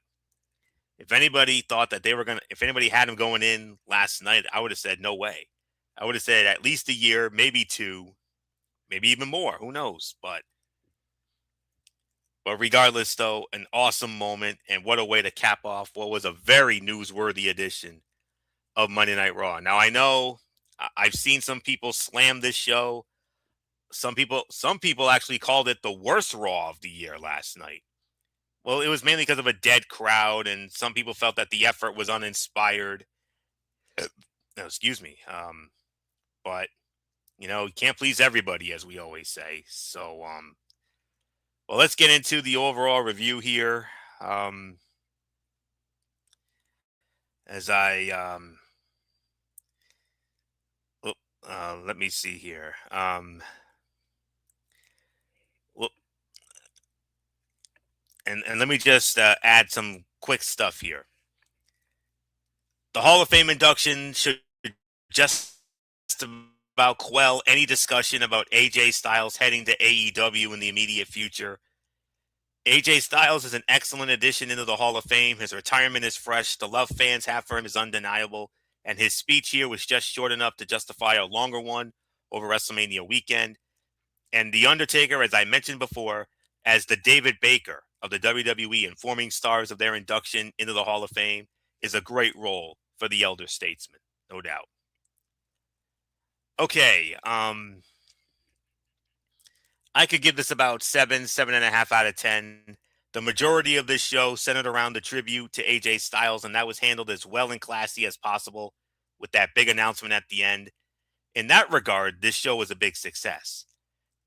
if anybody thought that if anybody had him going in last night, I would have said no way. I would have said at least a year, maybe two, maybe even more. Who knows? But regardless, though, an awesome moment, and what a way to cap off what was a very newsworthy edition of Monday Night Raw. Now I know I've seen some people slam this show. Some people actually called it the worst Raw of the year last night. Well, it was mainly because of a dead crowd, and some people felt that the effort was uninspired. No, excuse me. But you can't please everybody, as we always say. So, well, let's get into the overall review here. As I let me see here. Well, and let me just add some quick stuff here. The Hall of Fame induction should just about quell any discussion about AJ Styles heading to AEW in the immediate future. AJ Styles is an excellent addition into the Hall of Fame. His retirement is fresh. The love fans have for him is undeniable. And his speech here was just short enough to justify a longer one over WrestleMania weekend. And The Undertaker, as I mentioned before, as the David Baker of the WWE, informing stars of their induction into the Hall of Fame, is a great role for the elder statesman, no doubt. Okay, I could give this about 7.5 out of 10. The majority of this show centered around the tribute to AJ Styles, and that was handled as well and classy as possible with that big announcement at the end. In that regard, this show was a big success.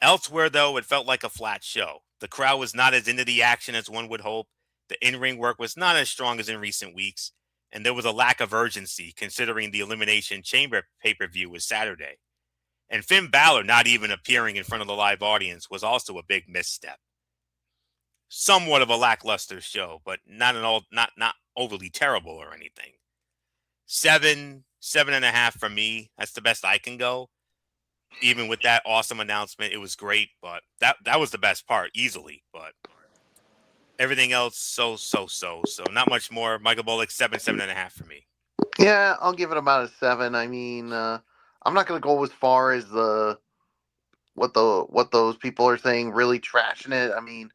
Elsewhere, though, it felt like a flat show. The crowd was not as into the action as one would hope. The in-ring work was not as strong as in recent weeks, and there was a lack of urgency considering the Elimination Chamber pay-per-view was Saturday. And Finn Balor not even appearing in front of the live audience was also a big misstep. Somewhat of a lackluster show, but not overly terrible or anything. 7.5 from me. That's the best I can go. Even with that awesome announcement, it was great, but that was the best part, easily. But everything else, so. Not much more. Michael Bullock, 7.5 for me. Yeah, I'll give it about a 7. I mean, I'm not going to go as far as what those people are saying, really trashing it. I mean,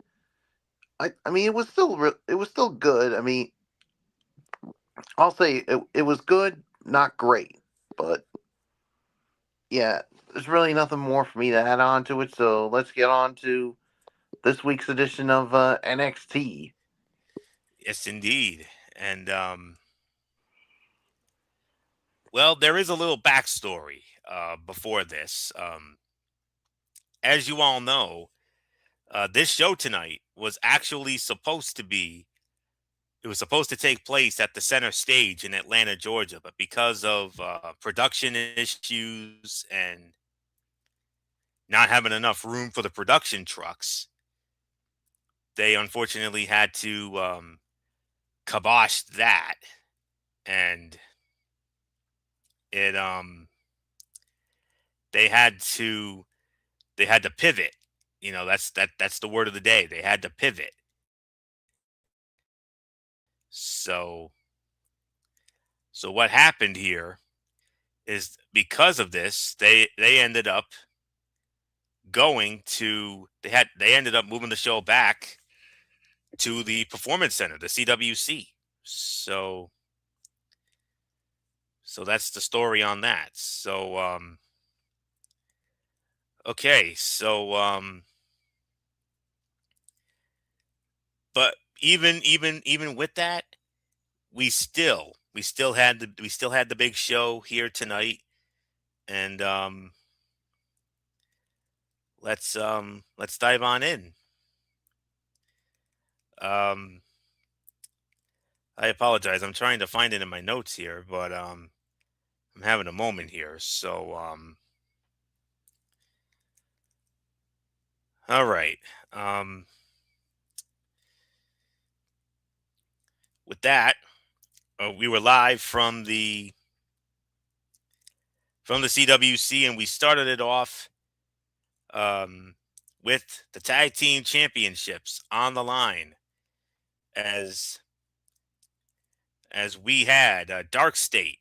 I mean, it was still good. I mean, I'll say it was good, not great, but yeah, there's really nothing more for me to add on to it. So let's get on to this week's edition of NXT. Yes, indeed. And well, there is a little backstory before this. As you all know, this show tonight was actually supposed to be. It was supposed to take place at the center stage in Atlanta, Georgia, but because of production issues and not having enough room for the production trucks, they unfortunately had to kibosh that, and it they had to pivot. You know, that's the word of the day. They had to pivot. So what happened here is because of this, they ended up they ended up moving the show back to the Performance Center, the CWC. So that's the story on that. So okay, so but even with that, we still had the big show here tonight, and let's dive on in. Um, I apologize. I'm trying to find it in my notes here, but I'm having a moment here. So all right. Um, with that, we were live from the CWC, and we started it off um, with the tag team championships on the line as we had Dark State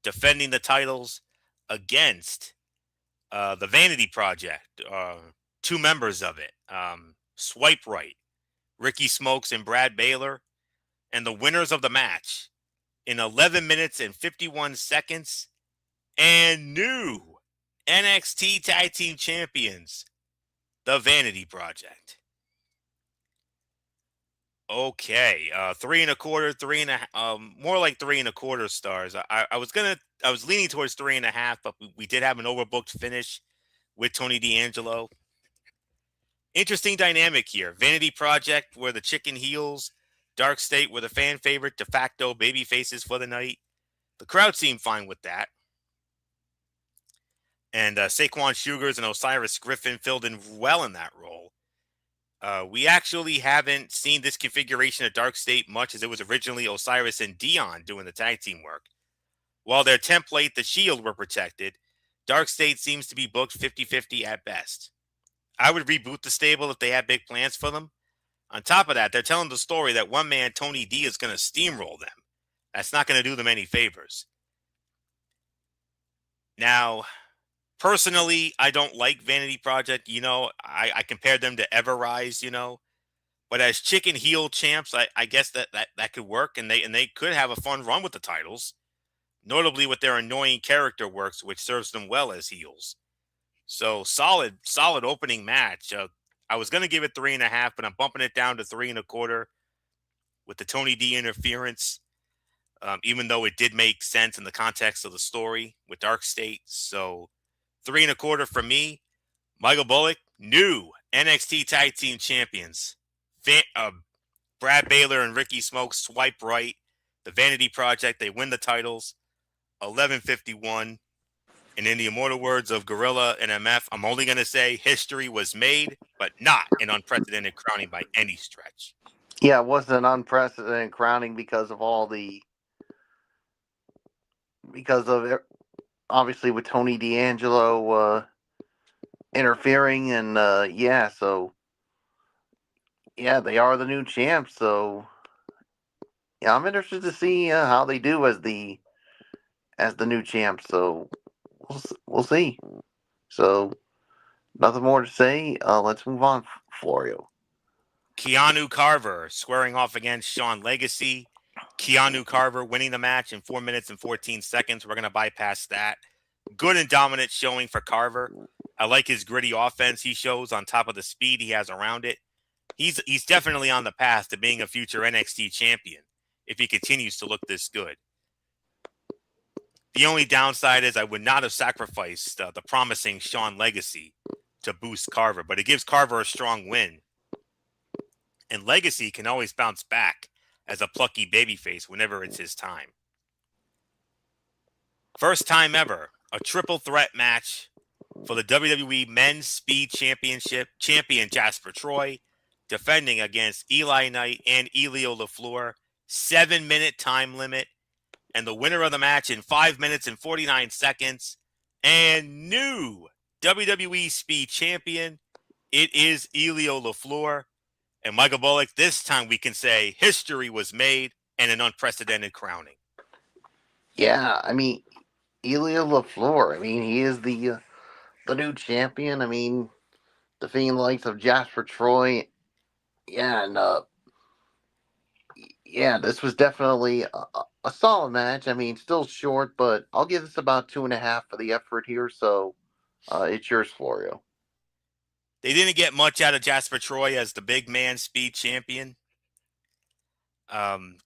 defending the titles against the Vanity Project, two members of it, Swipe Right, Ricky Smokes and Brad Baylor, and the winners of the match in 11 minutes and 51 seconds, and new NXT Tag Team Champions, the Vanity Project. Okay, 3.25, more like 3.25 stars. I was leaning towards 3.5, but we did have an overbooked finish with Tony D'Angelo. Interesting dynamic here. Vanity Project were the chicken heels. Dark State were the fan favorite, de facto baby faces for the night. The crowd seemed fine with that. And Saquon Sugars and Osiris Griffin filled in well in that role. We actually haven't seen this configuration of Dark State much, as it was originally Osiris and Dion doing the tag team work. While their template, the Shield, were protected, Dark State seems to be booked 50-50 at best. I would reboot the stable if they had big plans for them. On top of that, they're telling the story that one man, Tony D, is going to steamroll them. That's not going to do them any favors. Now, personally, I don't like Vanity Project. You know, I compared them to Everrise, you know. But as chicken heel champs, I guess that could work, and they could have a fun run with the titles, notably with their annoying character works, which serves them well as heels. So solid opening match. I was going to give it 3.5, but I'm bumping it down to 3.25 with the Tony D interference, even though it did make sense in the context of the story with Dark State. So 3.25 for me. Michael Bullock, new NXT Tag Team Champions. Brad Baylor and Ricky Smokes swipe right. The Vanity Project, they win the titles. 11:51. And in the immortal words of Gorilla and MF, I'm only going to say history was made, but not an unprecedented crowning by any stretch. Yeah, it wasn't an unprecedented crowning because of obviously with Tony D'Angelo interfering, and so yeah, they are the new champs. So yeah, I'm interested to see how they do as the new champs. So we'll see. So nothing more to say. Let's move on, Florio. Keanu Carver squaring off against Sean Legacy. Keanu Carver winning the match in 4 minutes and 14 seconds. We're going to bypass that. Good and dominant showing for Carver. I like his gritty offense he shows on top of the speed he has around it. He's definitely on the path to being a future NXT champion if he continues to look this good. The only downside is I would not have sacrificed the promising Shawn Legacy to boost Carver, but it gives Carver a strong win. And Legacy can always bounce back as a plucky babyface whenever it's his time. First time ever, a triple threat match for the WWE Men's Speed Championship. Champion Jasper Troy defending against Eli Knight and Elio LaFleur. 7-minute time limit. And the winner of the match in 5 minutes and 49 seconds. And new WWE Speed Champion. It is Elio LaFleur. And Michael Bullock, this time we can say history was made and an unprecedented crowning. Yeah, I mean, Elio LaFleur. I mean, he is the new champion. I mean, defeating the likes of Jasper Troy. Yeah, and yeah, this was definitely a solid match. I mean, still short, but I'll give this about 2.5 for the effort here. So it's yours, Florio. They didn't get much out of Jasper Troy as the big man speed champion.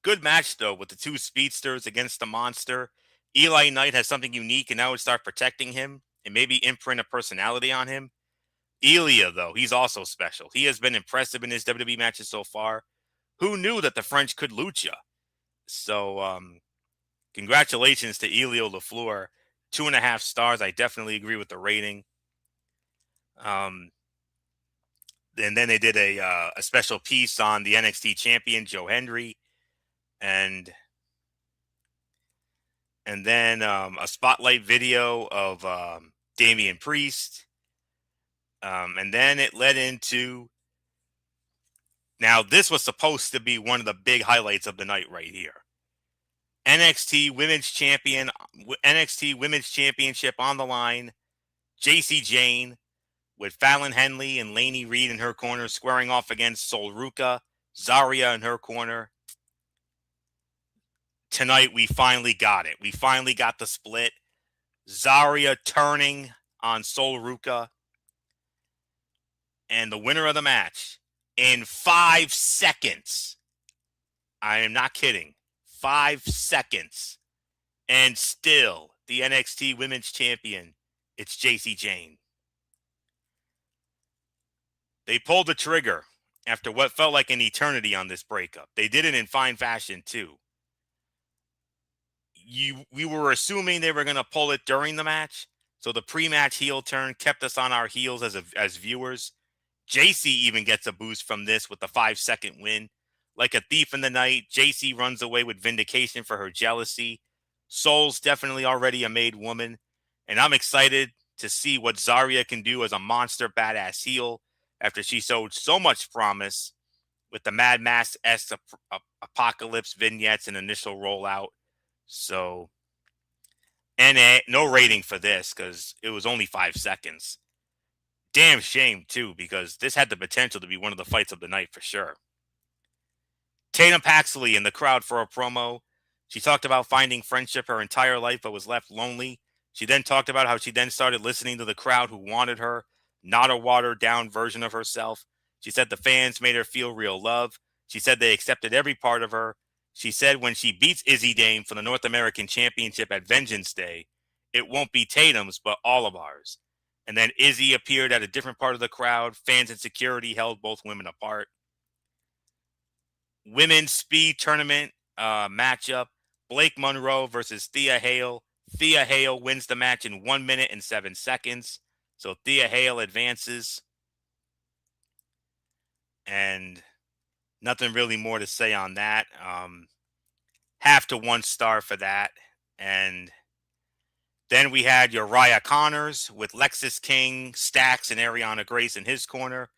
Good match, though, with the two speedsters against the monster. Eli Knight has something unique, and now would start protecting him and maybe imprint a personality on him. Elia, though, he's also special. He has been impressive in his WWE matches so far. Who knew that the French could lucha? So, congratulations to Elio LaFleur. 2.5 stars. I definitely agree with the rating. And then they did a special piece on the NXT champion, Joe Hendry. And then a spotlight video of Damian Priest. And then it led into... Now, this was supposed to be one of the big highlights of the night right here. NXT Women's Championship on the line. Jacy Jayne with Fallon Henley and Lainey Reed in her corner squaring off against Sol Ruca, Zarya in her corner. Tonight, we finally got it. We finally got the split. Zarya turning on Sol Ruca. And the winner of the match in 5 seconds. I am not kidding. 5 seconds. And still the NXT Women's Champion. It's Jacy Jayne. They pulled the trigger after what felt like an eternity on this breakup. They did it in fine fashion, too. We were assuming they were going to pull it during the match, so the pre-match heel turn kept us on our heels as viewers. Jacy even gets a boost from this with the 5-second win. Like a thief in the night, Jacy runs away with vindication for her jealousy. Sol's definitely already a made woman, and I'm excited to see what Zarya can do as a monster badass heel after she showed so much promise with the Mad Max-esque Apocalypse vignettes and initial rollout. So, and no rating for this because it was only 5 seconds. Damn shame, too, because this had the potential to be one of the fights of the night for sure. Tatum Paxley in the crowd for a promo. She talked about finding friendship her entire life but was left lonely. She then talked about how she then started listening to the crowd who wanted her, not a watered-down version of herself. She said the fans made her feel real love. She said they accepted every part of her. She said when she beats Izzy Dame for the North American Championship at Vengeance Day, it won't be Tatum's, but all of ours. And then Izzy appeared at a different part of the crowd. Fans and security held both women apart. Women's Speed Tournament matchup. Blake Monroe versus Thea Hale. Thea Hale wins the match in 1 minute and 7 seconds. So Thea Hale advances. And nothing really more to say on that. 0.5 to 1 star for that. And then we had Uriah Connors with Lexis King, Stax, and Ariana Grace in his corner.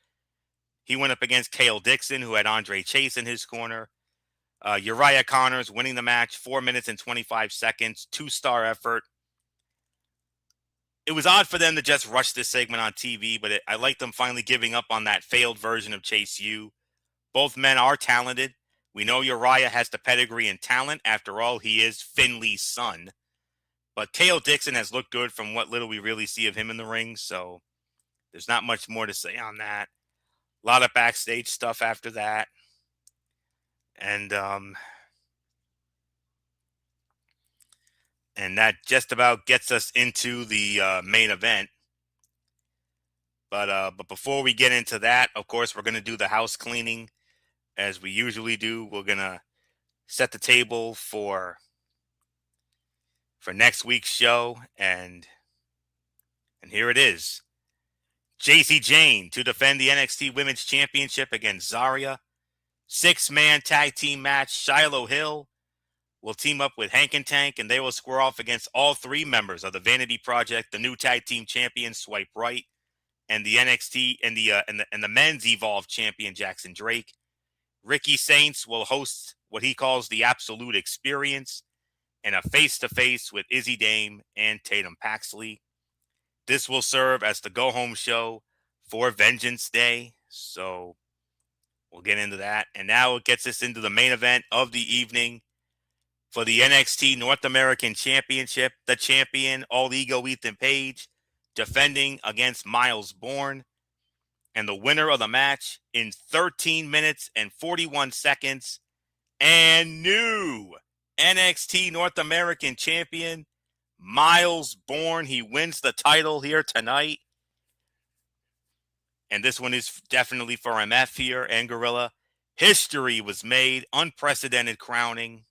He went up against Kale Dixon, who had Andre Chase in his corner. Uriah Connors winning the match, 4 minutes and 25 seconds, 2-star effort. It was odd for them to just rush this segment on TV, but I like them finally giving up on that failed version of Chase U. Both men are talented. We know Uriah has the pedigree and talent. After all, he is Finley's son. But KO Dixon has looked good from what little we really see of him in the ring, so there's not much more to say on that. A lot of backstage stuff after that. And that just about gets us into the main event. But before we get into that, of course, we're going to do the house cleaning as we usually do. We're going to set the table for next week's show, and here it is. Jacy Jayne to defend the NXT Women's Championship against Zarya. 6-man tag team match. Shiloh Hill will team up with Hank and Tank, and they will square off against all 3 members of the Vanity Project, the new tag team champions Swipe Right, and the NXT and the men's Evolve champion Jackson Drake. Ricky Saints will host what he calls the Absolute Experience and a face-to-face with Izzy Dame and Tatum Paxley. This will serve as the go-home show for Vengeance Day, so we'll get into that. And now it gets us into the main event of the evening for the NXT North American Championship. The champion, All Ego Ethan Page, defending against Miles Bourne. And the winner of the match in 13 minutes and 41 seconds, and new NXT North American Champion, Miles Bourne. He wins the title here tonight. And this one is definitely for MF here and Gorilla. History was made, unprecedented crowning.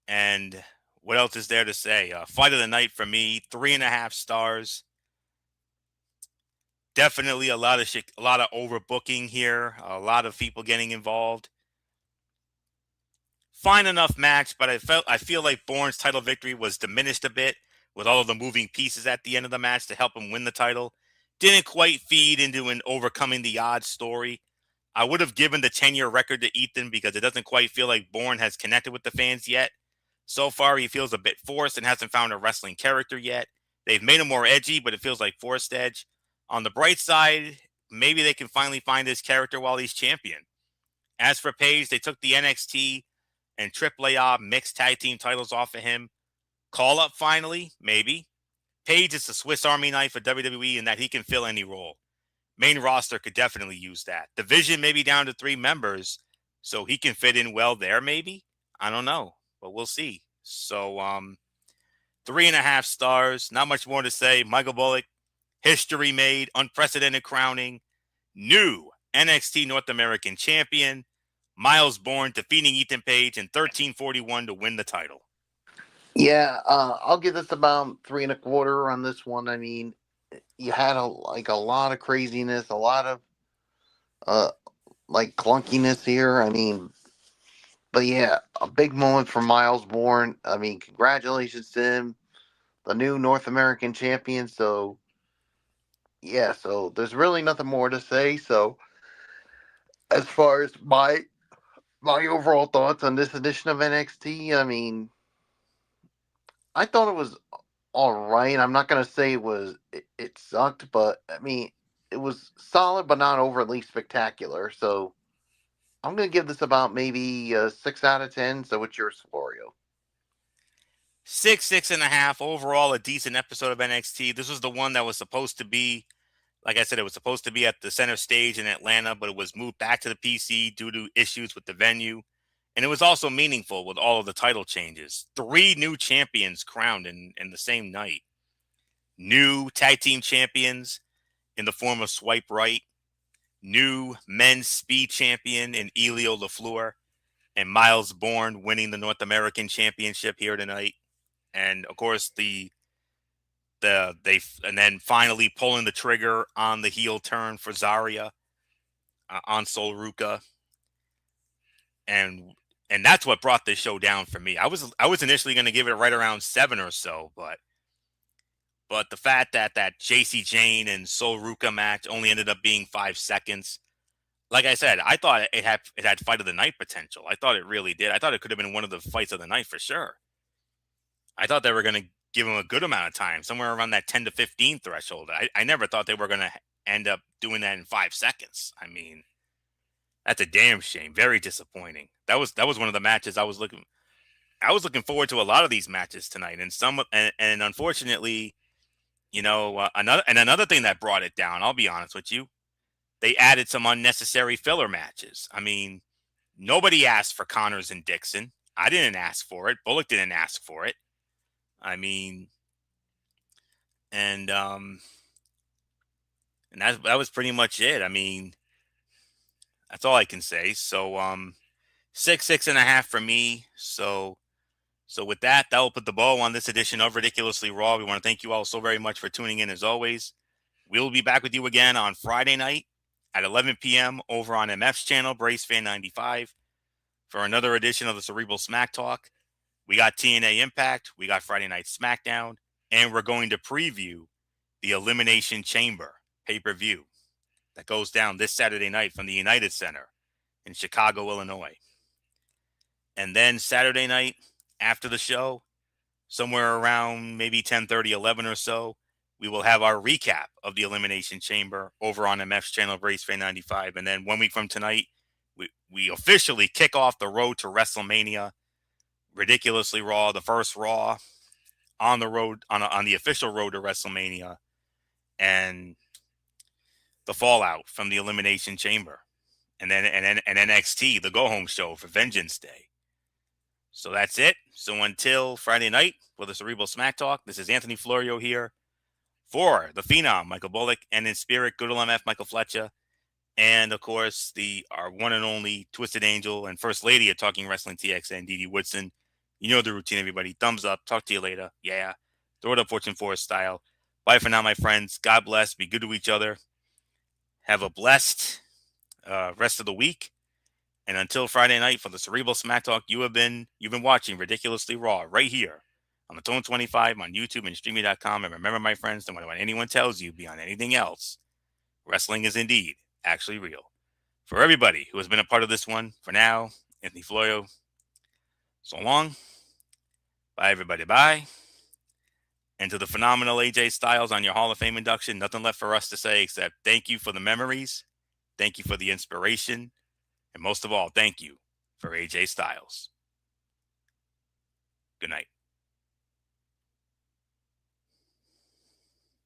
And what else is there to say? Fight of the night for me, 3.5 stars. Definitely a lot of overbooking here. A lot of people getting involved. Fine enough match, but I feel like Bourne's title victory was diminished a bit with all of the moving pieces at the end of the match to help him win the title. Didn't quite feed into an overcoming the odds story. I would have given the 10-year record to Ethan because it doesn't quite feel like Bourne has connected with the fans yet. So far, he feels a bit forced and hasn't found a wrestling character yet. They've made him more edgy, but it feels like forced edge. On the bright side, maybe they can finally find his character while he's champion. As for Page, they took the NXT and AAA mixed tag team titles off of him. Call up finally, maybe. Page is the Swiss Army knife of WWE in that he can fill any role. Main roster could definitely use that. Division maybe down to 3 members, so he can fit in well there maybe. I don't know, but we'll see. So 3.5 stars. Not much more to say. Michael Bullock, history made, unprecedented crowning, new NXT North American Champion. Miles Bourne defeating Ethan Page in 13:41 to win the title. Yeah, I'll give this about 3.25 on this one. I mean, you had a lot of craziness, a lot of clunkiness here. I mean, but yeah, a big moment for Miles Bourne. I mean, congratulations to him, the new North American champion. So yeah, so there's really nothing more to say. So as far as my overall thoughts on this edition of NXT, I mean, I thought it was all right. I'm not gonna say it sucked, but I mean, it was solid, but not overly spectacular. So I'm gonna give this about maybe 6 out of 10. So what's yours, Florio? 6.5 overall. A decent episode of NXT. This was the one that was supposed to be, like I said, it was supposed to be at the center stage in Atlanta, but it was moved back to the PC due to issues with the venue. And it was also meaningful with all of the title changes. 3 new champions crowned in the same night. New tag team champions in the form of Swipe Right. New men's speed champion in Elio LaFleur. And Miles Bourne winning the North American Championship here tonight. And of course, and then finally pulling the trigger on the heel turn for Zarya on Sol Ruca. And that's what brought this show down for me. I was initially going to give it right around 7 or so, but the fact that Jacy Jayne and Sol Ruca match only ended up being 5 seconds. Like I said, I thought it had fight of the night potential. I thought it really did. I thought it could have been one of the fights of the night for sure. I thought they were going to give him a good amount of time, somewhere around that 10 to 15 threshold. I never thought they were going to end up doing that in 5 seconds. I mean, that's a damn shame. Very disappointing. That was one of the matches I was looking. I was looking forward to a lot of these matches tonight, and and unfortunately, another thing that brought it down. I'll be honest with you, they added some unnecessary filler matches. I mean, nobody asked for Connors and Dixon. I didn't ask for it. Bullock didn't ask for it. I mean, and and that was pretty much it. I mean, that's all I can say. So 6.5 for me. So with that, that will put the bow on this edition of Ridiculously Raw. We want to thank you all so very much for tuning in as always. We'll be back with you again on Friday night at 11 p.m. over on MF's channel, Brace Fan 95, for another edition of the Cerebral Smack Talk. We got TNA Impact, we got Friday Night SmackDown, and we're going to preview the Elimination Chamber pay-per-view that goes down this Saturday night from the United Center in Chicago, Illinois. And then Saturday night after the show, somewhere around maybe 10:30, 11 or so, we will have our recap of the Elimination Chamber over on MF's channel, Brace Fan 95. And then 1 week from tonight, we officially kick off the road to WrestleMania, Ridiculously Raw, the first Raw on the road, on the official road to WrestleMania, and the fallout from the Elimination Chamber. And then NXT, the go-home show for Vengeance Day. So that's it. So until Friday night for the Cerebral Smack Talk, this is Anthony Florio here for the Phenom, Michael Bullock, and in spirit, Good Old MF, Michael Fletcher, and of course, our one and only Twisted Angel and First Lady of Talking Wrestling TXN, Dee Woodson. You know the routine, everybody. Thumbs up. Talk to you later. Yeah. Throw it up Fortune Forest style. Bye for now, my friends. God bless. Be good to each other. Have a blessed rest of the week. And until Friday night for the Cerebral Smack Talk, you've been watching Ridiculously Raw right here on the Tone 25 on YouTube and Streamy.com. And remember, my friends, no matter what anyone tells you beyond anything else, wrestling is indeed actually real. For everybody who has been a part of this one, for now, Anthony Florio, so long. Bye, everybody. Bye. And to the phenomenal AJ Styles on your Hall of Fame induction, nothing left for us to say except thank you for the memories, thank you for the inspiration, and most of all, thank you for AJ Styles. Good night.